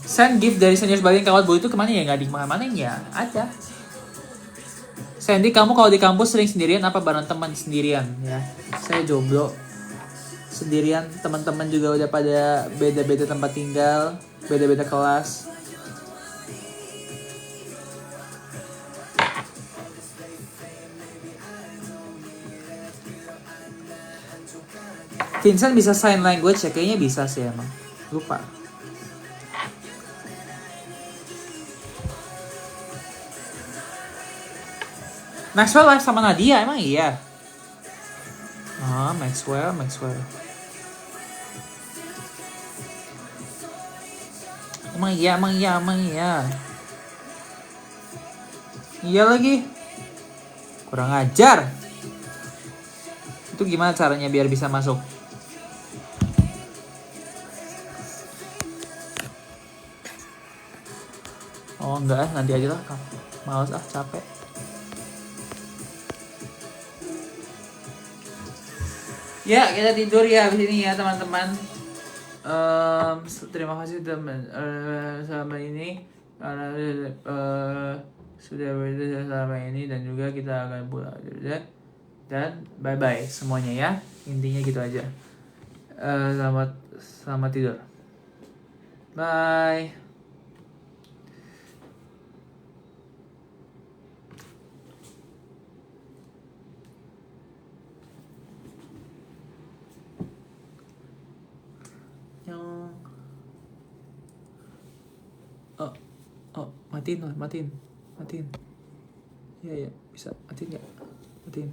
Send gift dari senior sebagian kawat boy itu kemana ya? Nggak di mana ya? Ada. Sandy, kamu kalau di kampus sering sendirian apa bareng teman? Sendirian ya. Saya jomblo. Sendirian, teman-teman juga udah pada beda-beda tempat tinggal, beda-beda kelas. Vincent bisa sign language ya? Kayaknya bisa sih emang. Lupa. Maxwell live sama Nadia, emang iya? Ah, Maxwell. Emang iya. Iya lagi. Kurang ajar. Itu gimana caranya biar bisa masuk? Oh enggak, nanti aja lah. Males capek. Ya, kita tidur ya di sini ya teman-teman. Terima kasih teman selama ini karena sudah berada selama ini, dan juga kita akan pulang dan bye bye semuanya ya, intinya gitu aja. Selamat tidur, bye. Matiin. Iya, bisa matiin ya, matiin.